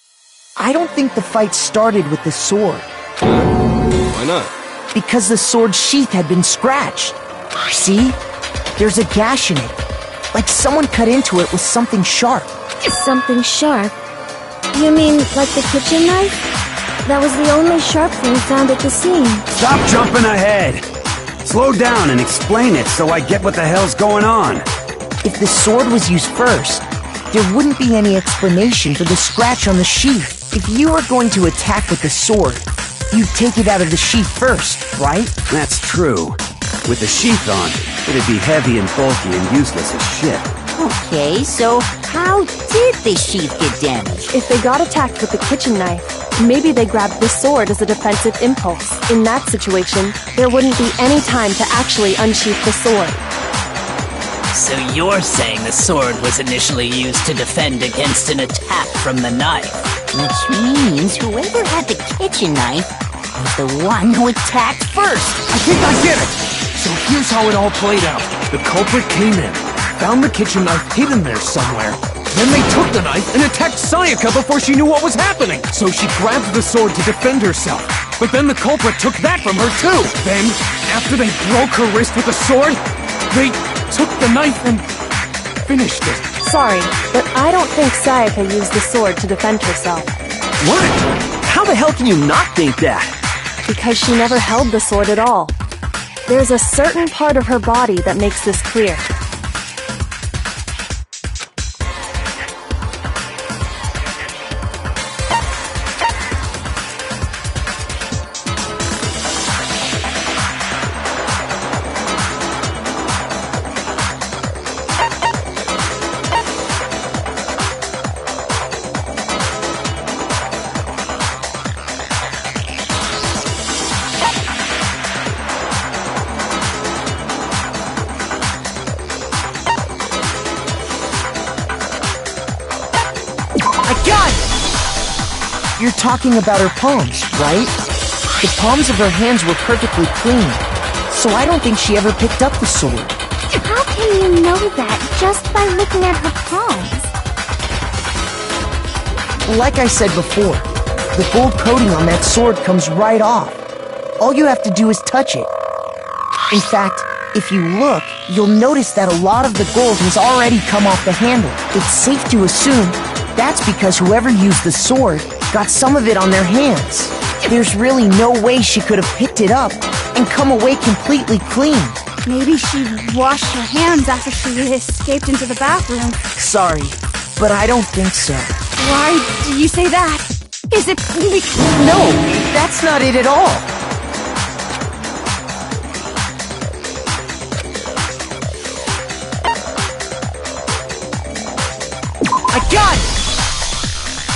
I don't think the fight started with the sword. Why not? Because the sword's sheath had been scratched. See? There's a gash in it. Like someone cut into it with something sharp. Something sharp? You mean like the kitchen knife? That was the only sharp thing found at the scene. Stop jumping ahead! Slow down and explain it so I get what the hell's going on. If the sword was used first, there wouldn't be any explanation for the scratch on the sheath. If you were going to attack with the sword, you'd take it out of the sheath first, right? That's true. With the sheath on, it'd be heavy and bulky and useless as shit. Okay, so how did the sheath get damaged? If they got attacked with the kitchen knife, maybe they grabbed the sword as a defensive impulse. In that situation, there wouldn't be any time to actually unsheath the sword. So you're saying the sword was initially used to defend against an attack from the knife? Which means whoever had the kitchen knife was the one who attacked first. I think I get it! So here's how it all played out. The culprit came in, found the kitchen knife hidden there somewhere. Then they took the knife and attacked Sayaka before she knew what was happening. So she grabbed the sword to defend herself. But then the culprit took that from her too. Then, after they broke her wrist with the sword, they took the knife and finished it. Sorry, but I don't think Sayaka used the sword to defend herself. What? How the hell can you not think that? Because she never held the sword at all. There's a certain part of her body that makes this clear. You're talking about her palms, right? The palms of her hands were perfectly clean, so I don't think she ever picked up the sword. How can you know that just by looking at her palms? Like I said before, the gold coating on that sword comes right off. All you have to do is touch it. In fact, if you look, you'll notice that a lot of the gold has already come off the handle. It's safe to assume that's because whoever used the sword got some of it on their hands. There's really no way she could have picked it up and come away completely clean. Maybe she washed her hands after she escaped into the bathroom. Sorry, but I don't think so. Why do you say that? Is it No, that's not it at all. I got it!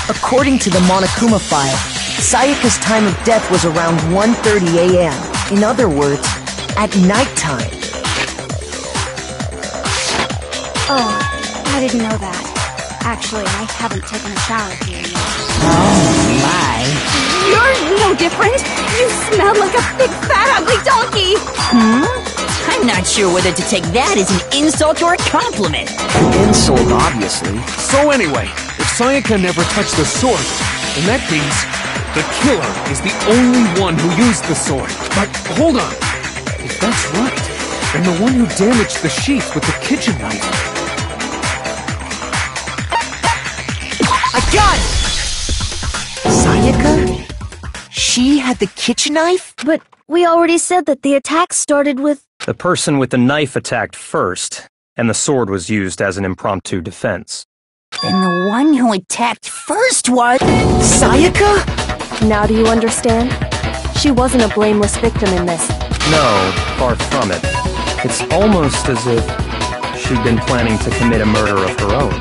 According to the Monokuma file, Sayaka's time of death was around 1:30 a.m. In other words, at nighttime. Oh, I didn't know that. Actually, I haven't taken a shower here yet. Oh my. You're no different! You smell like a big fat ugly donkey! I'm not sure whether to take that as an insult or a compliment. An insult, obviously. So anyway, if Sayaka never touched the sword, then that means the killer is the only one who used the sword. But hold on. If that's right, then the one who damaged the sheath with the kitchen knife... I got it! Sayaka? She had the kitchen knife? But we already said that the attack started with... The person with the knife attacked first, and the sword was used as an impromptu defense. Then the one who attacked first was... Sayaka? Now do you understand? She wasn't a blameless victim in this. No, far from it. It's almost as if she'd been planning to commit a murder of her own.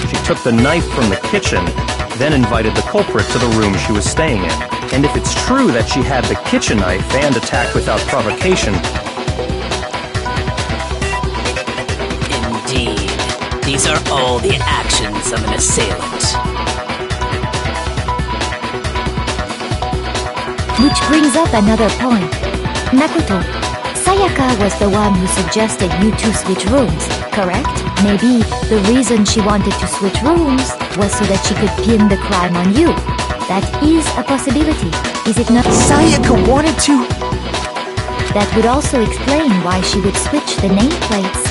She took the knife from the kitchen, then invited the culprit to the room she was staying in. And if it's true that she had the kitchen knife and attacked without provocation... Indeed. These are all the actions of an assailant. Which brings up another point. Makoto, Sayaka was the one who suggested you two switch rooms, correct? Maybe the reason she wanted to switch rooms was so that she could pin the crime on you. That is a possibility, is it not? Sayaka wanted to... That would also explain why she would switch the nameplates.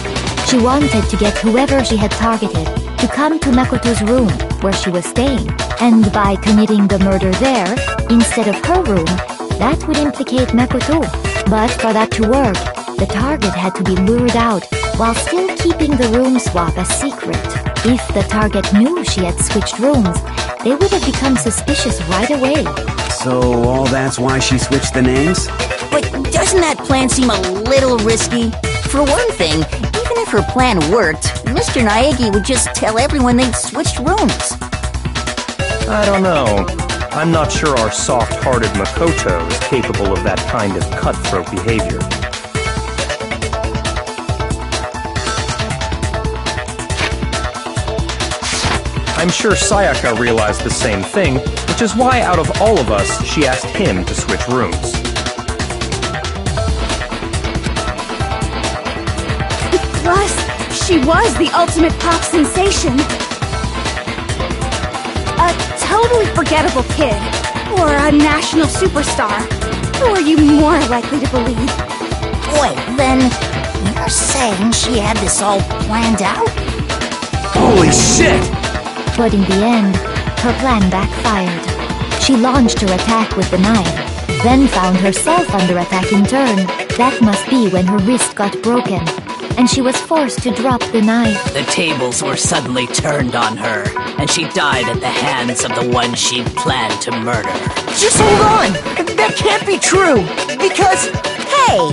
She wanted to get whoever she had targeted to come to Makoto's room, where she was staying. And by committing the murder there, instead of her room, that would implicate Makoto. But for that to work, the target had to be lured out while still keeping the room swap a secret. If the target knew she had switched rooms, they would have become suspicious right away. So all that's why she switched the names? But doesn't that plan seem a little risky? For one thing, even if her plan worked, Mr. Naegi would just tell everyone they'd switched rooms. I don't know. I'm not sure our soft-hearted Makoto is capable of that kind of cutthroat behavior. I'm sure Sayaka realized the same thing, which is why out of all of us, she asked him to switch rooms. Plus, she was the ultimate pop sensation. A totally forgettable kid, or a national superstar. Who are you more likely to believe? Wait, then you're saying she had this all planned out? Holy shit! But in the end, her plan backfired. She launched her attack with the knife, then found herself under attack in turn. That must be when her wrist got broken, and she was forced to drop the knife. The tables were suddenly turned on her, and she died at the hands of the one she'd planned to murder. Just hold on! That can't be true! Because... Hey!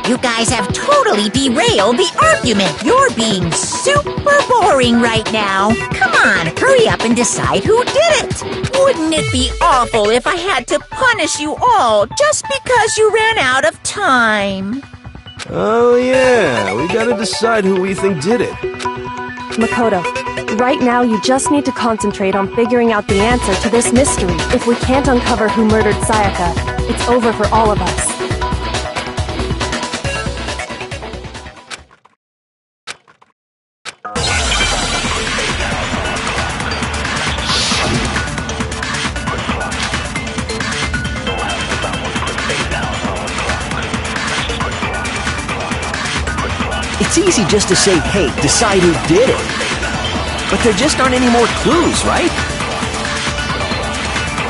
You guys have totally derailed the argument. You're being super boring right now. Come on, hurry up and decide who did it. Wouldn't it be awful if I had to punish you all just because you ran out of time? Oh yeah, we gotta decide who we think did it. Makoto, right now you just need to concentrate on figuring out the answer to this mystery. If we can't uncover who murdered Sayaka, it's over for all of us. It's easy just to say, hey, decide who did it. But there just aren't any more clues, right?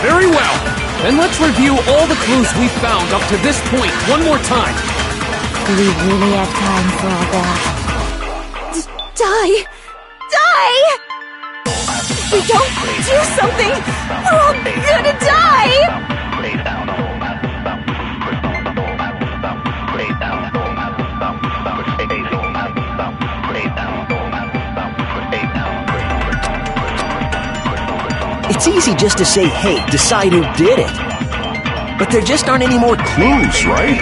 Very well. Then let's review all the clues we've found up to this point one more time. Do we really have time for all that? Die! Die! If we don't do something, we're all gonna die! It's easy just to say, hey, decide who did it. But there just aren't any more clues, right?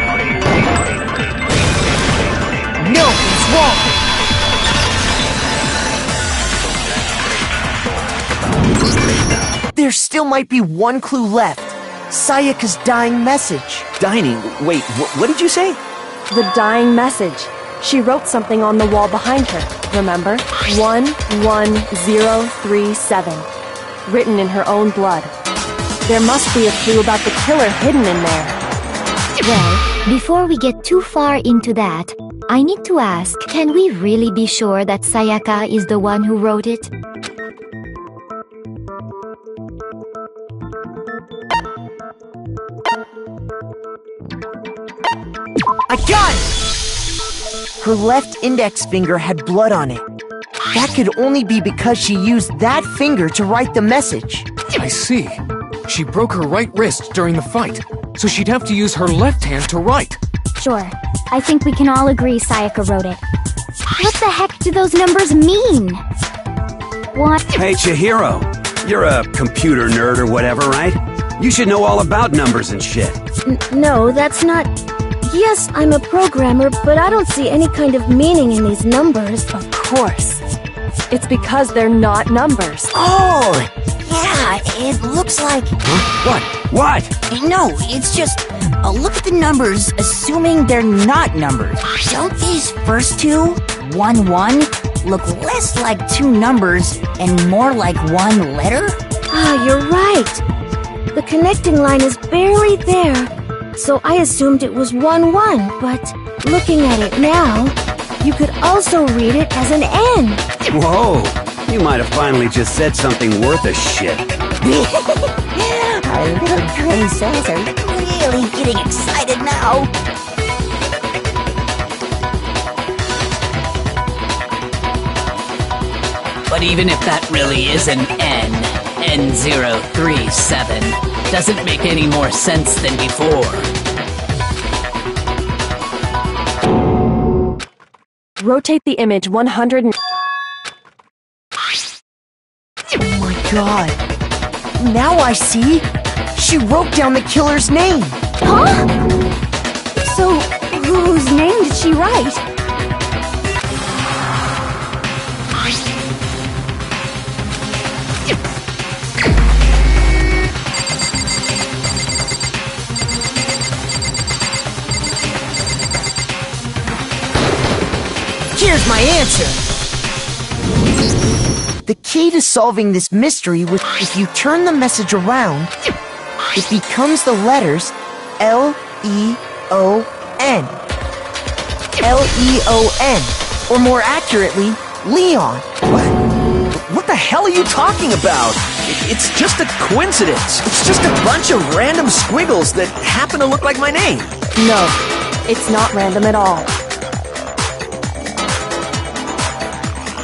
No, it's wrong! There still might be one clue left. Sayaka's dying message. Dining? Wait, what did you say? The dying message. She wrote something on the wall behind her, remember? 11037. Written in her own blood. There must be a clue about the killer hidden in there. Well, before we get too far into that, I need to ask, can we really be sure that Sayaka is the one who wrote it? I got it! Her left index finger had blood on it. That could only be because she used that finger to write the message. I see. She broke her right wrist during the fight, so she'd have to use her left hand to write. Sure. I think we can all agree Sayaka wrote it. What the heck do those numbers mean? What? Hey, Chihiro. You're a computer nerd or whatever, right? You should know all about numbers and shit. No, that's not... Yes, I'm a programmer, but I don't see any kind of meaning in these numbers. Of course. It's because they're not numbers. Oh! Yeah, it looks like... Huh? What? No, it's just... look at the numbers, assuming they're not numbers. Don't these first two, 1, 1, look less like two numbers and more like one letter? Ah, you're right. The connecting line is barely there, so I assumed it was 1, 1, but looking at it now, you could also read it as an N. Whoa! You might have finally just said something worth a shit. Our little gray cells are really getting excited now. But even if that really is an N037, doesn't make any more sense than before. Rotate the image 100 and... Oh my god. Now I see. She wrote down the killer's name. Huh? So, whose name did she write? Here's my answer. The key to solving this mystery was if you turn the message around, it becomes the letters L-E-O-N. L-E-O-N. Or more accurately, Leon. What the hell are you talking about? It's just a coincidence. It's just a bunch of random squiggles that happen to look like my name. No, it's not random at all.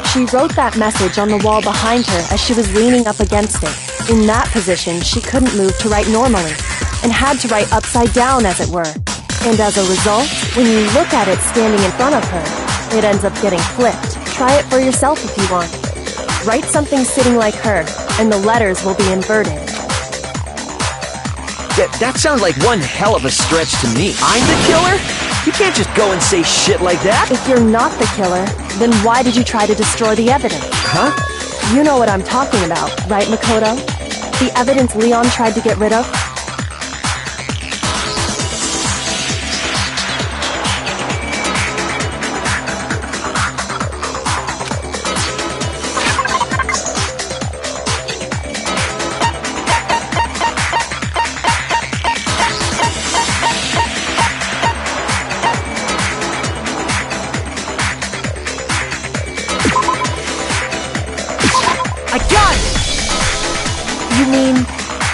She wrote that message on the wall behind her as she was leaning up against it. In that position, she couldn't move to write normally, and had to write upside down, as it were. And as a result, when you look at it standing in front of her, it ends up getting flipped. Try it for yourself if you want. Write something sitting like her, and the letters will be inverted. That sounds like one hell of a stretch to me. I'm the killer? You can't just go and say shit like that. If you're not the killer, then why did you try to destroy the evidence? Huh? You know what I'm talking about, right, Makoto? The evidence Leon tried to get rid of? You mean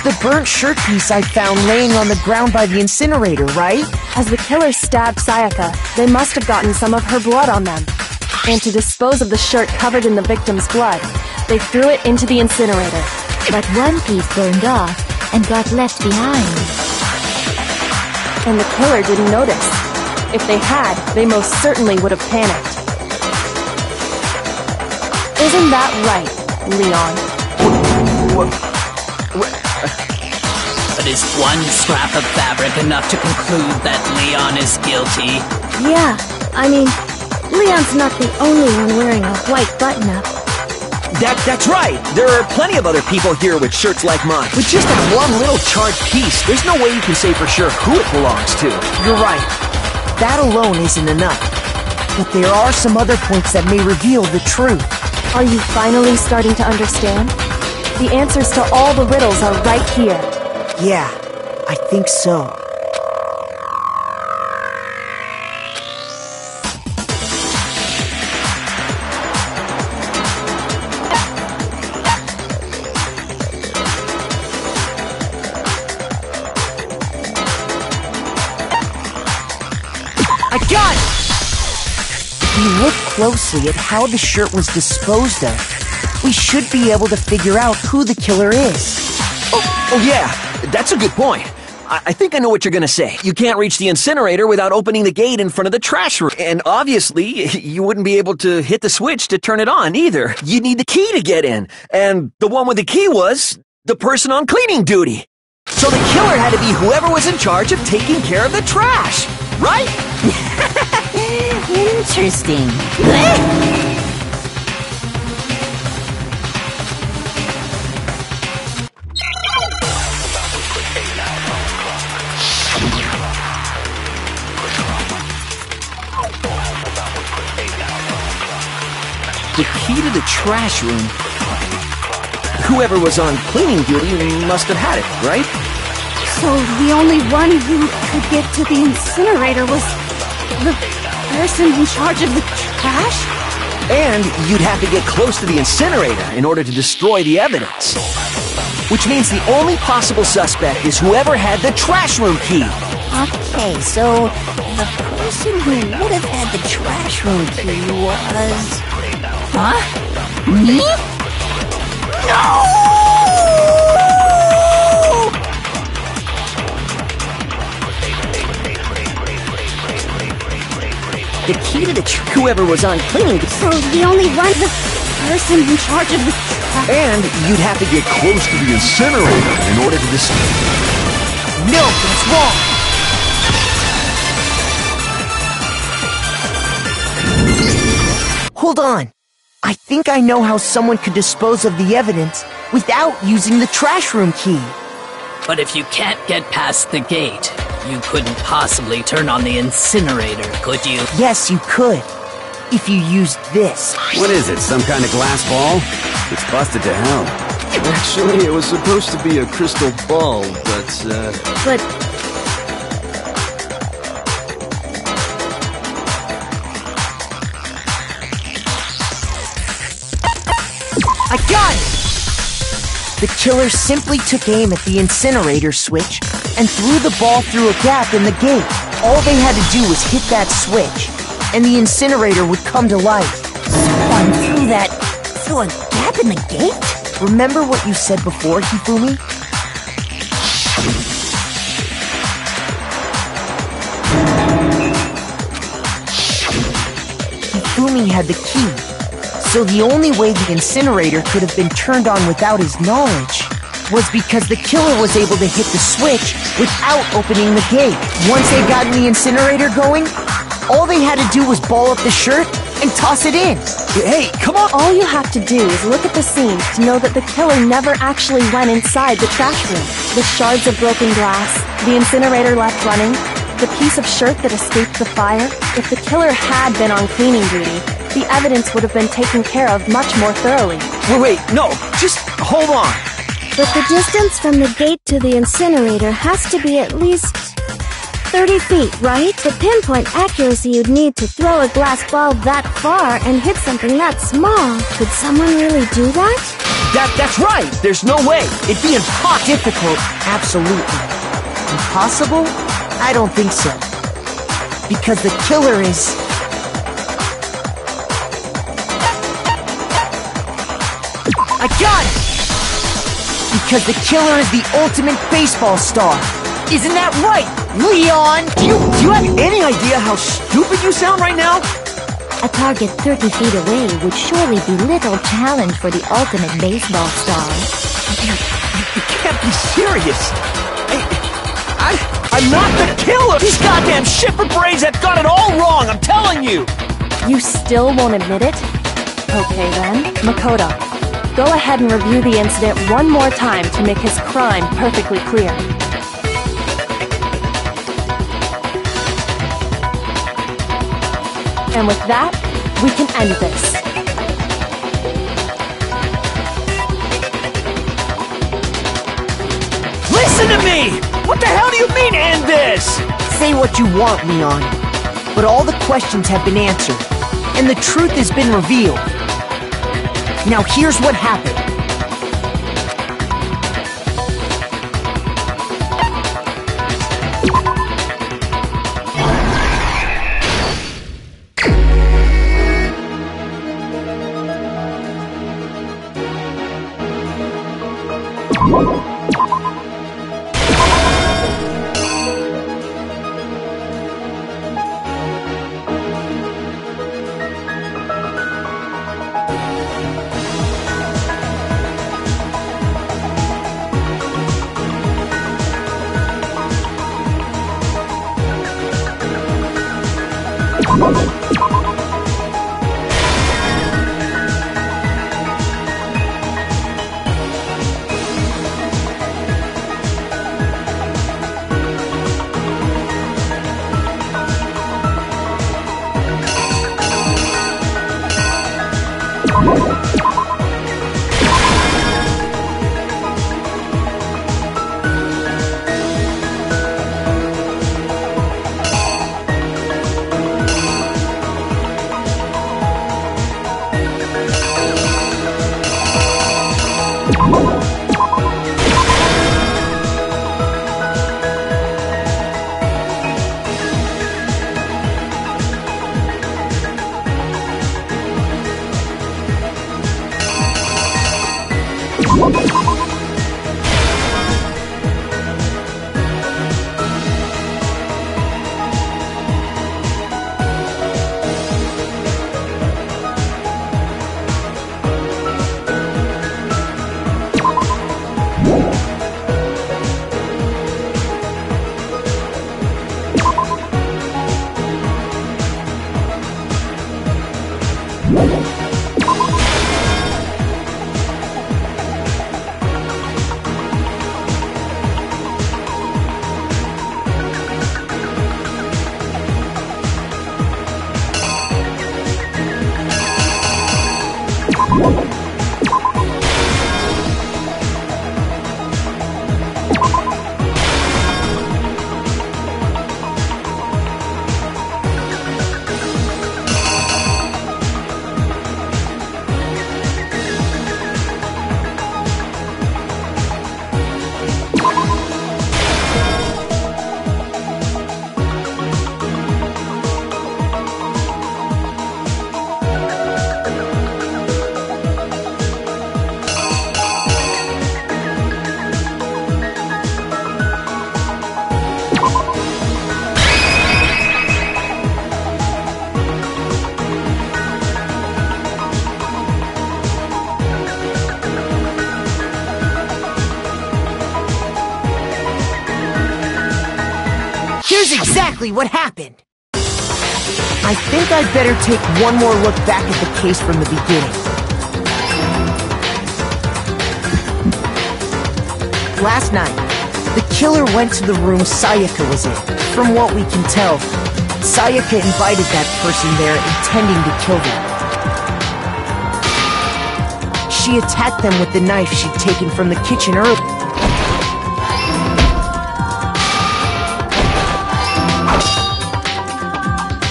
the burnt shirt piece I found laying on the ground by the incinerator, right? As the killer stabbed Sayaka, they must have gotten some of her blood on them. And to dispose of the shirt covered in the victim's blood, they threw it into the incinerator. But one piece burned off and got left behind. And the killer didn't notice. If they had, they most certainly would have panicked. Isn't that right, Leon? But is one scrap of fabric enough to conclude that Leon is guilty? Yeah, I mean, Leon's not the only one wearing a white button-up. That's right. There are plenty of other people here with shirts like mine. With just that one little charred piece, there's no way you can say for sure who it belongs to. You're right. That alone isn't enough. But there are some other points that may reveal the truth. Are you finally starting to understand? The answers to all the riddles are right here. Yeah, I think so. I got it! If you look closely at how the shirt was disposed of, we should be able to figure out who the killer is. Oh yeah, that's a good point. I think I know what you're gonna say. You can't reach the incinerator without opening the gate in front of the trash room. And obviously, you wouldn't be able to hit the switch to turn it on either. You'd need the key to get in. And the one with the key was the person on cleaning duty. So the killer had to be whoever was in charge of taking care of the trash, right? Interesting. The key to the trash room. Whoever was on cleaning duty must have had it, right? So the only one who could get to the incinerator was the person in charge of the trash? And you'd have to get close to the incinerator in order to destroy the evidence. Which means the only possible suspect is whoever had the trash room key. Okay, so the person who would have had the trash room key was... Huh? Me? No! The key to the whoever was on cleaning. So the only one, the person in charge of the trash. And you'd have to get close to the incinerator in order to destroy... No, that's wrong! Hold on. I think I know how someone could dispose of the evidence without using the trash room key. But if you can't get past the gate, you couldn't possibly turn on the incinerator, could you? Yes, you could. If you used this. What is it, some kind of glass ball? It's busted to hell. Actually, it was supposed to be a crystal ball, but, But I got it! The killer simply took aim at the incinerator switch and threw the ball through a gap in the gate. All they had to do was hit that switch, and the incinerator would come to life. Someone threw a gap in the gate? Remember what you said before, Hifumi? Hifumi had the key. So the only way the incinerator could have been turned on without his knowledge was because the killer was able to hit the switch without opening the gate. Once they got the incinerator going, all they had to do was ball up the shirt and toss it in. Hey, come on! All you have to do is look at the scene to know that the killer never actually went inside the trash room. The shards of broken glass, the incinerator left running, the piece of shirt that escaped the fire. If the killer had been on cleaning duty, the evidence would have been taken care of much more thoroughly. Wait, no, just hold on. But the distance from the gate to the incinerator has to be at least 30 feet, right? The pinpoint accuracy you'd need to throw a glass ball that far and hit something that small. Could someone really do that? That's right. There's no way. It'd be impossible. Difficult, absolutely. Impossible? I don't think so. Because the killer is... I got it! Because the killer is the ultimate baseball star. Isn't that right, Leon? Do you have any idea how stupid you sound right now? A target 30 feet away would surely be little challenge for the ultimate baseball star. You can't be serious. I'm not the killer! These goddamn shifter brains have got it all wrong, I'm telling you! You still won't admit it? Okay then, Makoto. Go ahead and review the incident one more time to make his crime perfectly clear. And with that, we can end this. Listen to me! What the hell do you mean, end this? Say what you want, Leon. But all the questions have been answered, and the truth has been revealed. Now here's what happened. Here's exactly what happened. I think I'd better take one more look back at the case from the beginning. Last night, the killer went to the room Sayaka was in. From what we can tell, Sayaka invited that person there intending to kill them. She attacked them with the knife she'd taken from the kitchen earlier.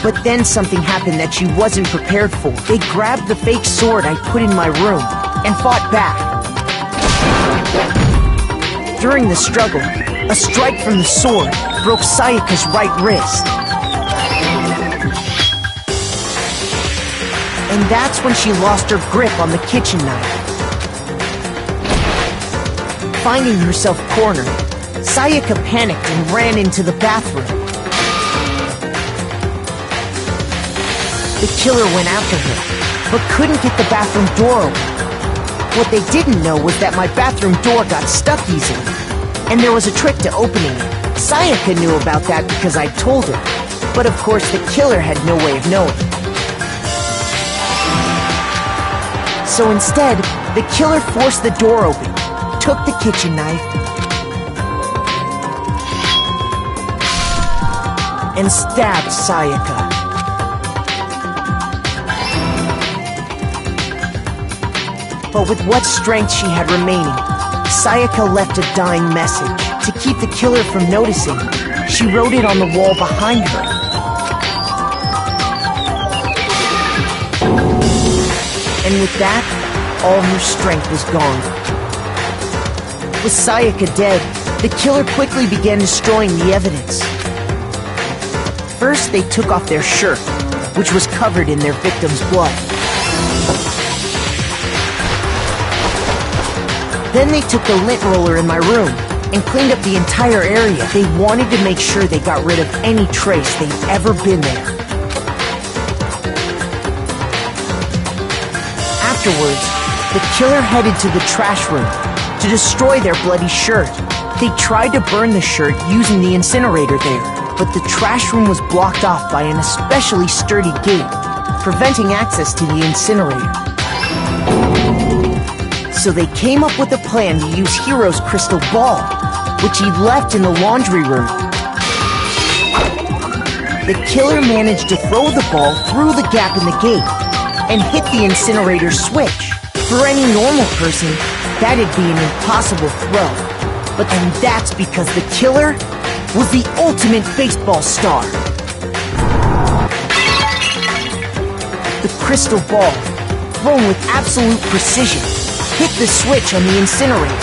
But then something happened that she wasn't prepared for. They grabbed the fake sword I put in my room and fought back. During the struggle, a strike from the sword broke Sayaka's right wrist. And that's when she lost her grip on the kitchen knife. Finding herself cornered, Sayaka panicked and ran into the bathroom. The killer went after her, but couldn't get the bathroom door open. What they didn't know was that my bathroom door got stuck easily, and there was a trick to opening it. Sayaka knew about that because I told her, but of course the killer had no way of knowing. So instead, the killer forced the door open, took the kitchen knife, and stabbed Sayaka. But with what strength she had remaining, Sayaka left a dying message. To keep the killer from noticing, she wrote it on the wall behind her. And with that, all her strength was gone. With Sayaka dead, the killer quickly began destroying the evidence. First, they took off their shirt, which was covered in their victim's blood. Then they took the lint roller in my room and cleaned up the entire area. They wanted to make sure they got rid of any trace they'd ever been there. Afterwards, the killer headed to the trash room to destroy their bloody shirt. They tried to burn the shirt using the incinerator there, but the trash room was blocked off by an especially sturdy gate, preventing access to the incinerator. So they came up with a plan to use Hiro's crystal ball, which he'd left in the laundry room. The killer managed to throw the ball through the gap in the gate and hit the incinerator switch. For any normal person, that'd be an impossible throw. And that's because the killer was the ultimate baseball star. The crystal ball, thrown with absolute precision, hit the switch on the incinerator,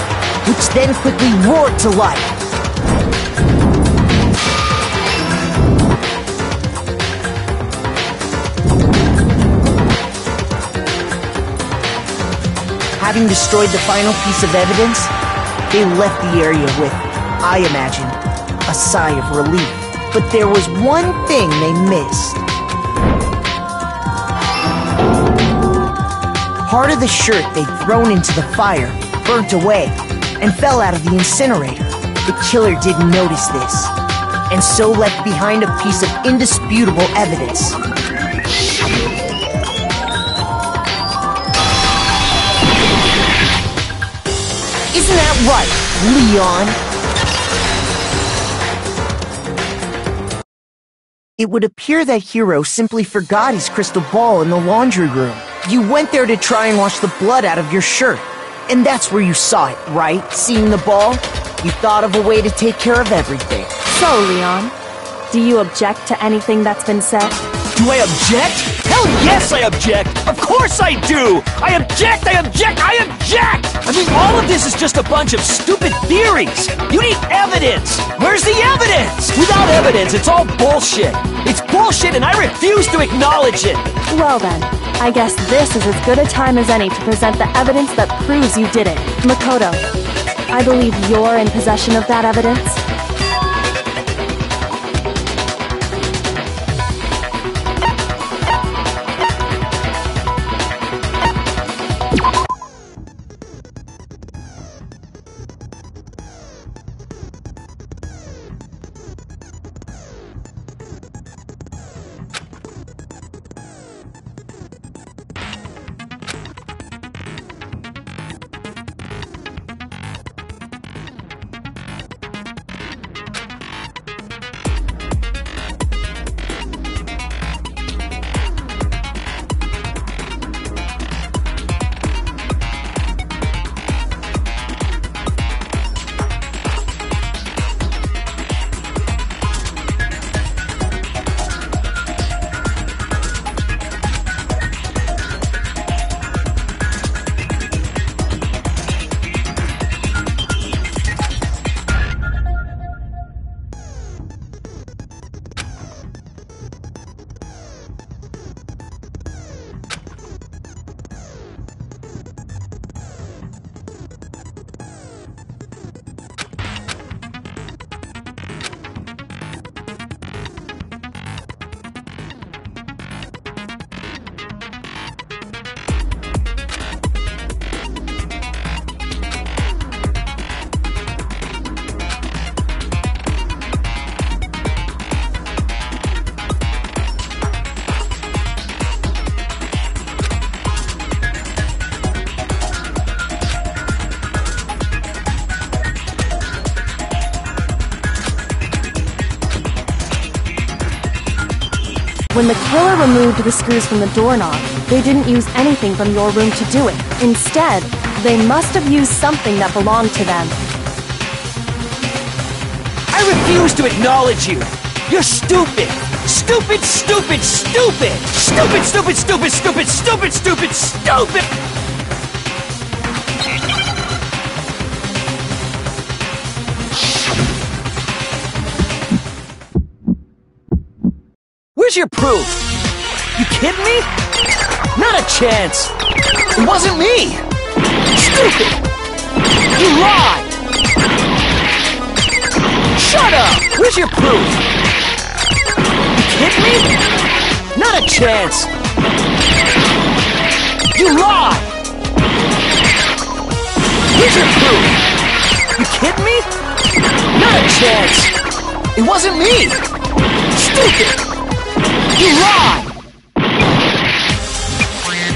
which then quickly roared to life. Having destroyed the final piece of evidence, they left the area with, I imagine, a sigh of relief. But there was one thing they missed. Part of the shirt they'd thrown into the fire burnt away and fell out of the incinerator. The killer didn't notice this, and so left behind a piece of indisputable evidence. Isn't that right, Leon? It would appear that Hiro simply forgot his crystal ball in the laundry room. You went there to try and wash the blood out of your shirt, and that's where you saw it, right? Seeing the ball? You thought of a way to take care of everything. So, Leon, do you object to anything that's been said? Do I object? Hell yes, I object! Of course I do! I object! I object! I object! I mean, all of this is just a bunch of stupid theories! You need evidence! Where's the evidence? Without evidence, it's all bullshit! It's bullshit and I refuse to acknowledge it! Well then, I guess this is as good a time as any to present the evidence that proves you did it. Makoto, I believe you're in possession of that evidence. When the killer removed the screws from the doorknob, they didn't use anything from your room to do it. Instead, they must have used something that belonged to them. I refuse to acknowledge you! You're stupid! Stupid, stupid, stupid! Stupid, stupid, stupid, stupid, stupid, stupid, stupid! Where's your proof? You kidding me? Not a chance! It wasn't me! Stupid! You lied! Shut up! Where's your proof? You kidding me? Not a chance! You lied! Where's your proof? You kidding me? Not a chance! It wasn't me! Stupid! You lied!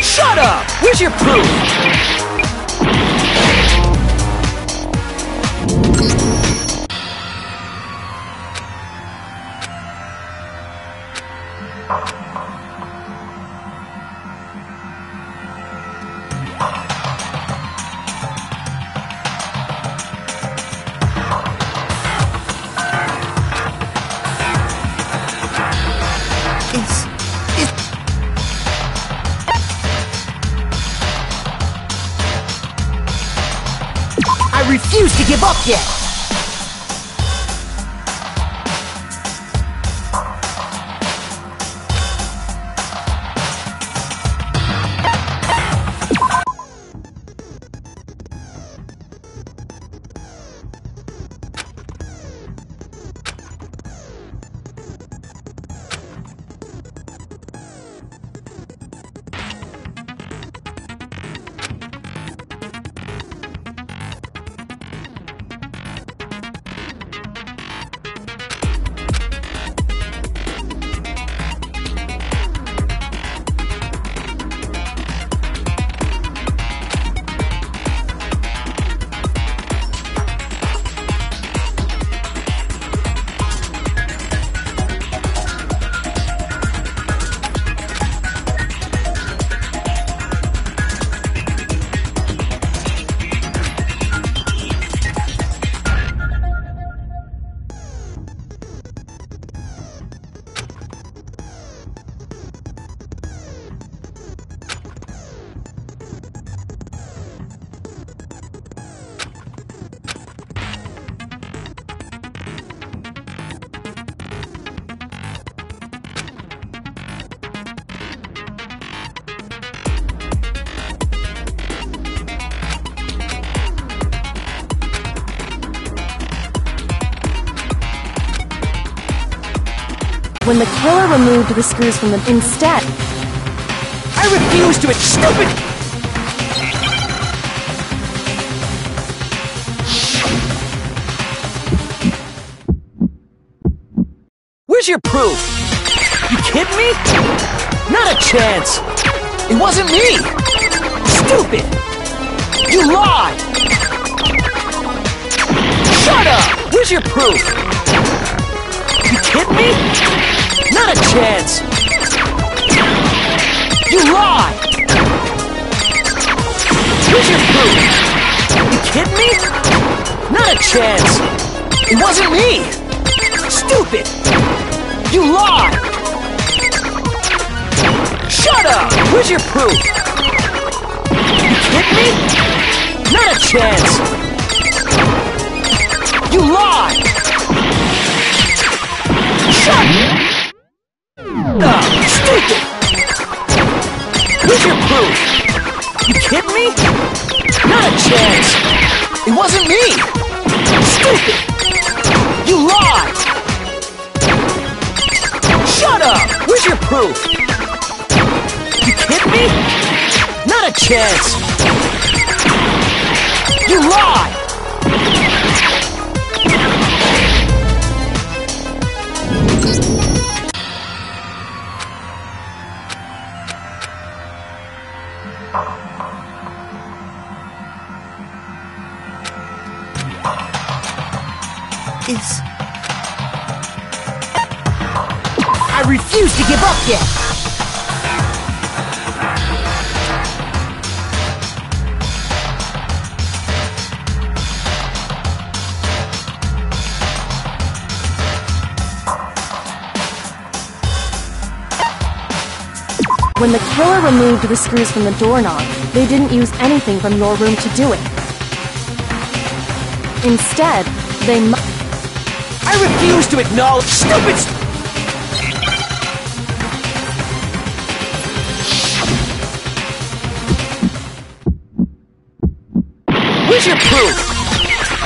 Shut up! Where's your proof? I refuse to give up yet! When the killer removed the screws from the... Instead... I refuse to... Stupid! Where's your proof? You kidding me? Not a chance! It wasn't me! Stupid! You lied! Shut up! Where's your proof? You kidding me? Not a chance! You lied! Where's your proof? You kidding me? Not a chance! It wasn't me! Stupid! You lied! Shut up! Where's your proof? You kidding me? Not a chance! You lied! Shut up! Stupid! Where's your proof? You kidding me? Not a chance! It wasn't me! Stupid! You lied! Shut up! Where's your proof? You kidding me? Not a chance! You lied! I refuse to give up yet! When the killer removed the screws from the doorknob, they didn't use anything from your room to do it. Instead, they I refuse to acknowledge stupid Where's your proof?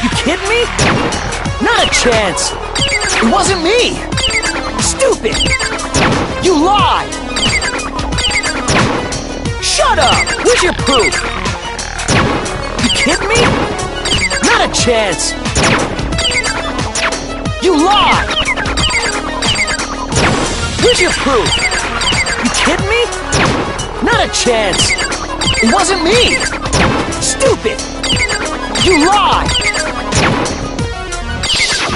You kidding me? Not a chance! It wasn't me! Stupid! You lied! Shut up! Where's your proof? You kidding me? Not a chance! You lied! Where's your proof? You kidding me? Not a chance! It wasn't me! Stupid! You lied!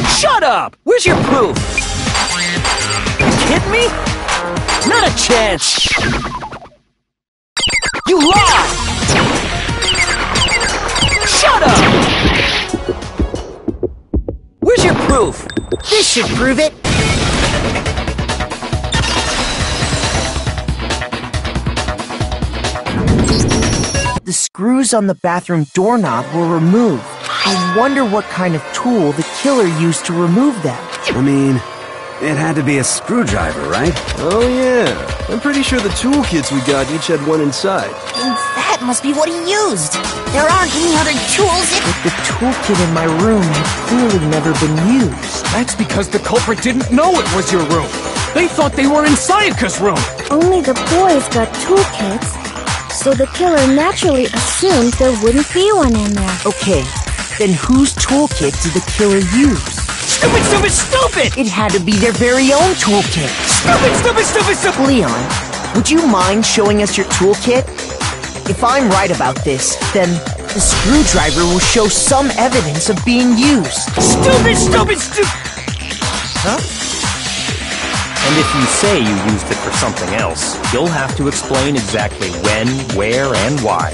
Shut up! Where's your proof? You kidding me? Not a chance! You lied! Shut up! Where's your proof? This should prove it! The screws on the bathroom doorknob were removed. I wonder what kind of tool the killer used to remove them. I mean, it had to be a screwdriver, right? Oh yeah, I'm pretty sure the toolkits we got each had one inside. And that must be what he used. There aren't any other tools in... But the toolkit in my room had clearly never been used. That's because the culprit didn't know it was your room. They thought they were in Sayaka's room. Only the boys got toolkits, so the killer naturally assumed there wouldn't be one in there. Okay, then whose toolkit did the killer use? Stupid, stupid, stupid! It had to be their very own toolkit. Stupid, stupid, stupid, stupid! Leon, would you mind showing us your toolkit? If I'm right about this, then the screwdriver will show some evidence of being used. Stupid, stupid, stupid! Huh? And if you say you used it for something else, you'll have to explain exactly when, where, and why.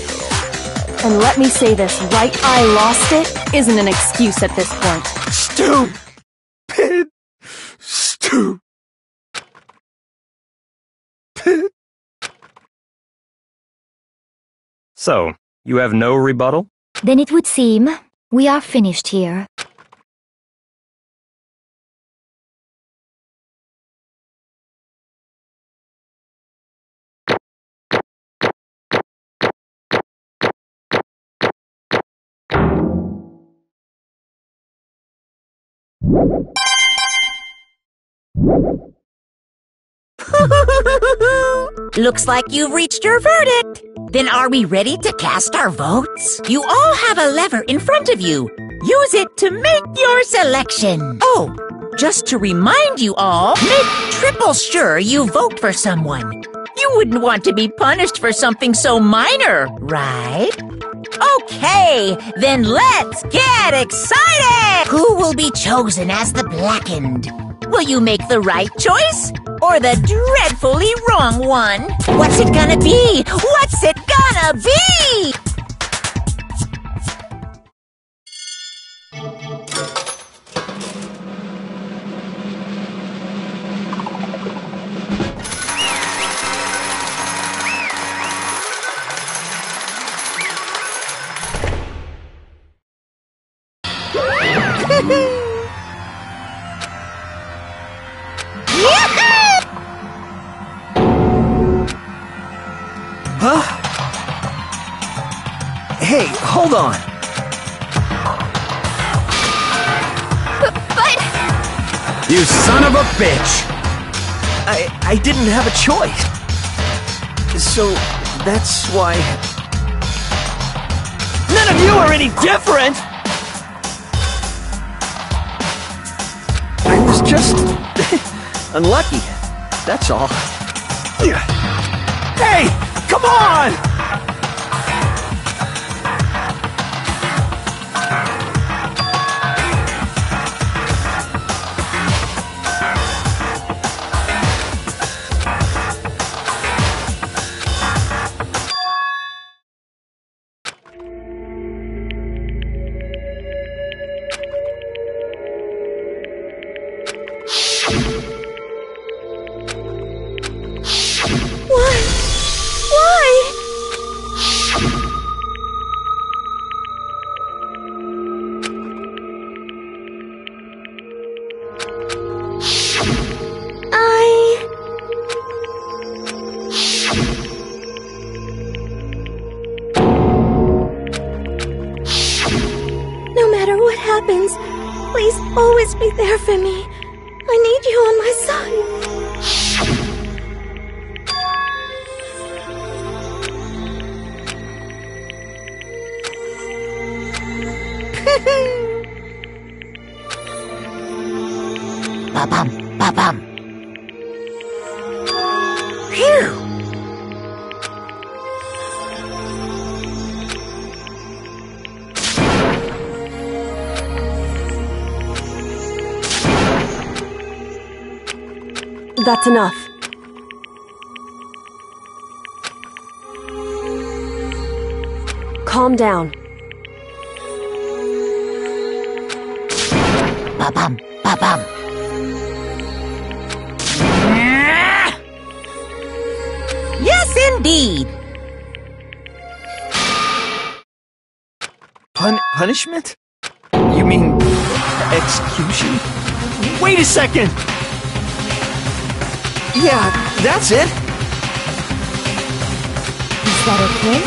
And let me say this, right? I lost it isn't an excuse at this point. Stupid! Stupid! So, you have no rebuttal? Then it would seem we are finished here. Looks like you've reached your verdict. Then are we ready to cast our votes? You all have a lever in front of you. Use it to make your selection. Oh, just to remind you all, make triple sure you vote for someone. You wouldn't want to be punished for something so minor, right? Okay, then let's get excited! Who will be chosen as the blackened? Will you make the right choice? Or the dreadfully wrong one? What's it gonna be? What's it gonna be? Huh? Hey, hold on. But... You son of a bitch! I didn't have a choice. So, that's why... None of you are any different! I was just... unlucky. That's all. Hey! Come on! Please be there for me. I need you on my side. Ba-bum, ba-bum. Phew! That's enough. Calm down. Ba-bum, ba-bum. Yes, indeed. Punishment? You mean execution? Wait a second! Yeah, that's it. Is that okay?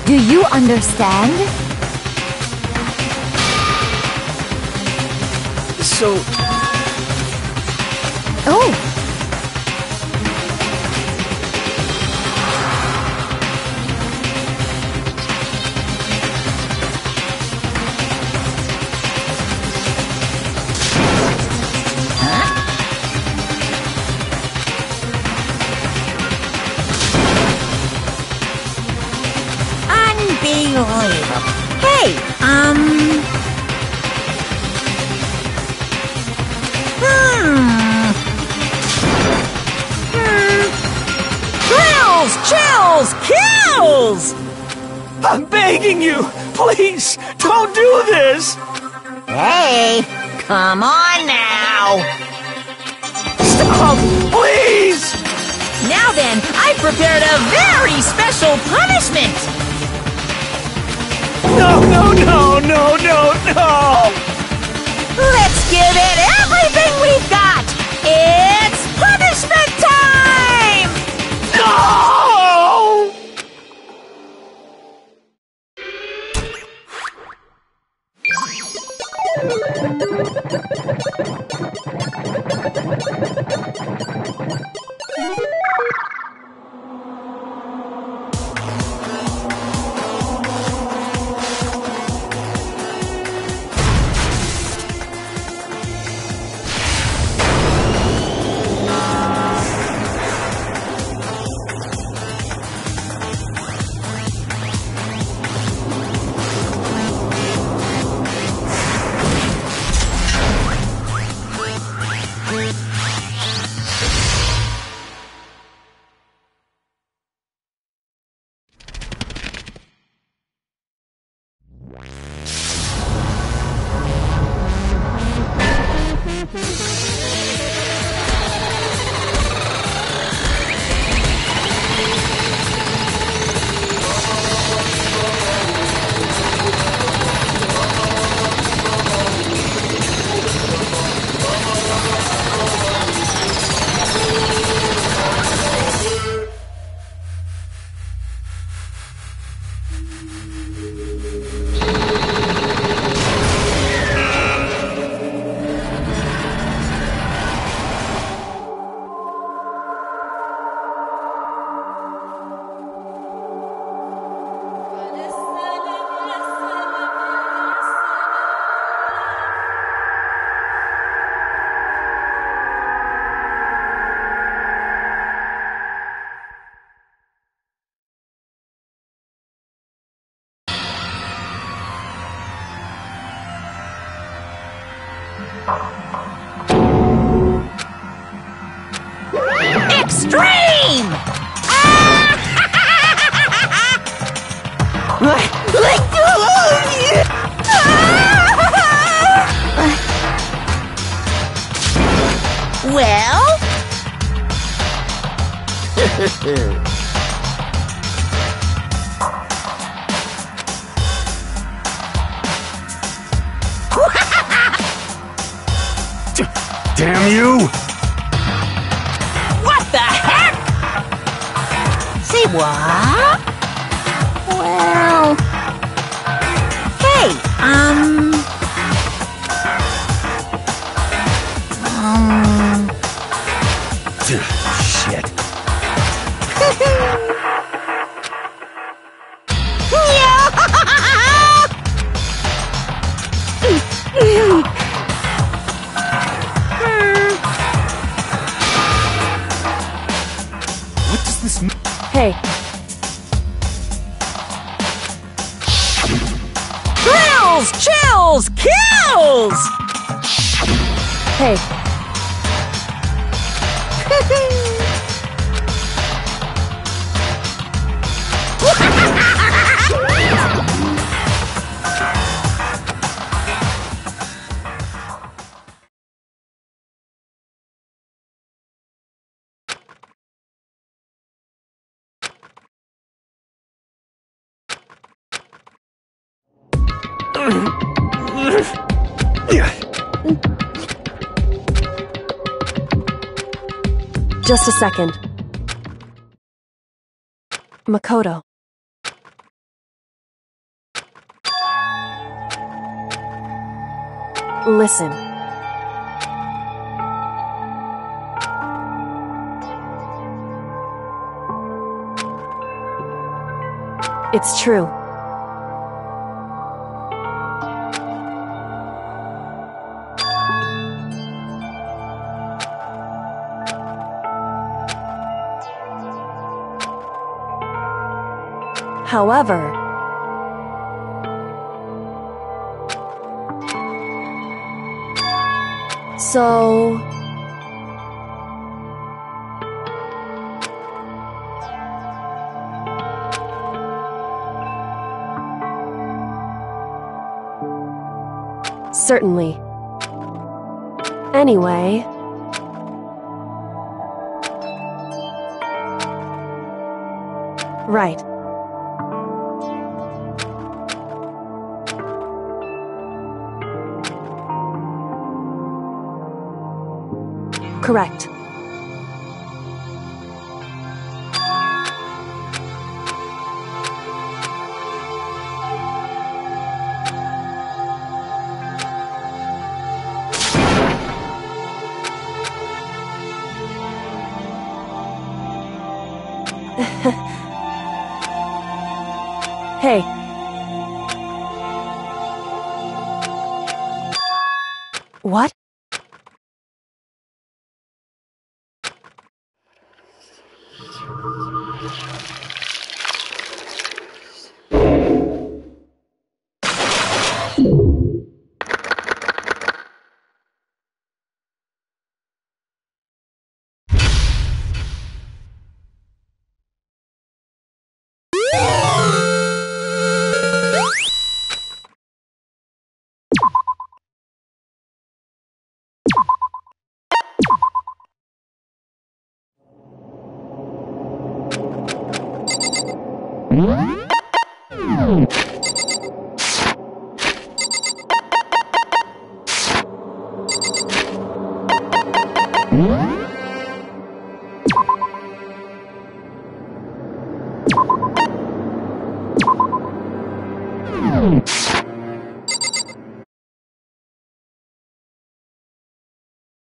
Do you understand? So... Oh! Unbelievable. Hey, Chills! Kills! I'm begging you! Please, don't do this! Hey, come on now! Stop! Please! Now then, I prepared a very special punishment! No! Let's give it everything we've got! It's punishment time! No! Extreme! Well? Damn you! What the heck? Say What? Well... Hey, Shit. What does this mean? Hey, Thrills, chills, kills! hey, just a second. Makoto. Listen. It's true. However, so... Certainly. Anyway... Right. Correct. Hey. What?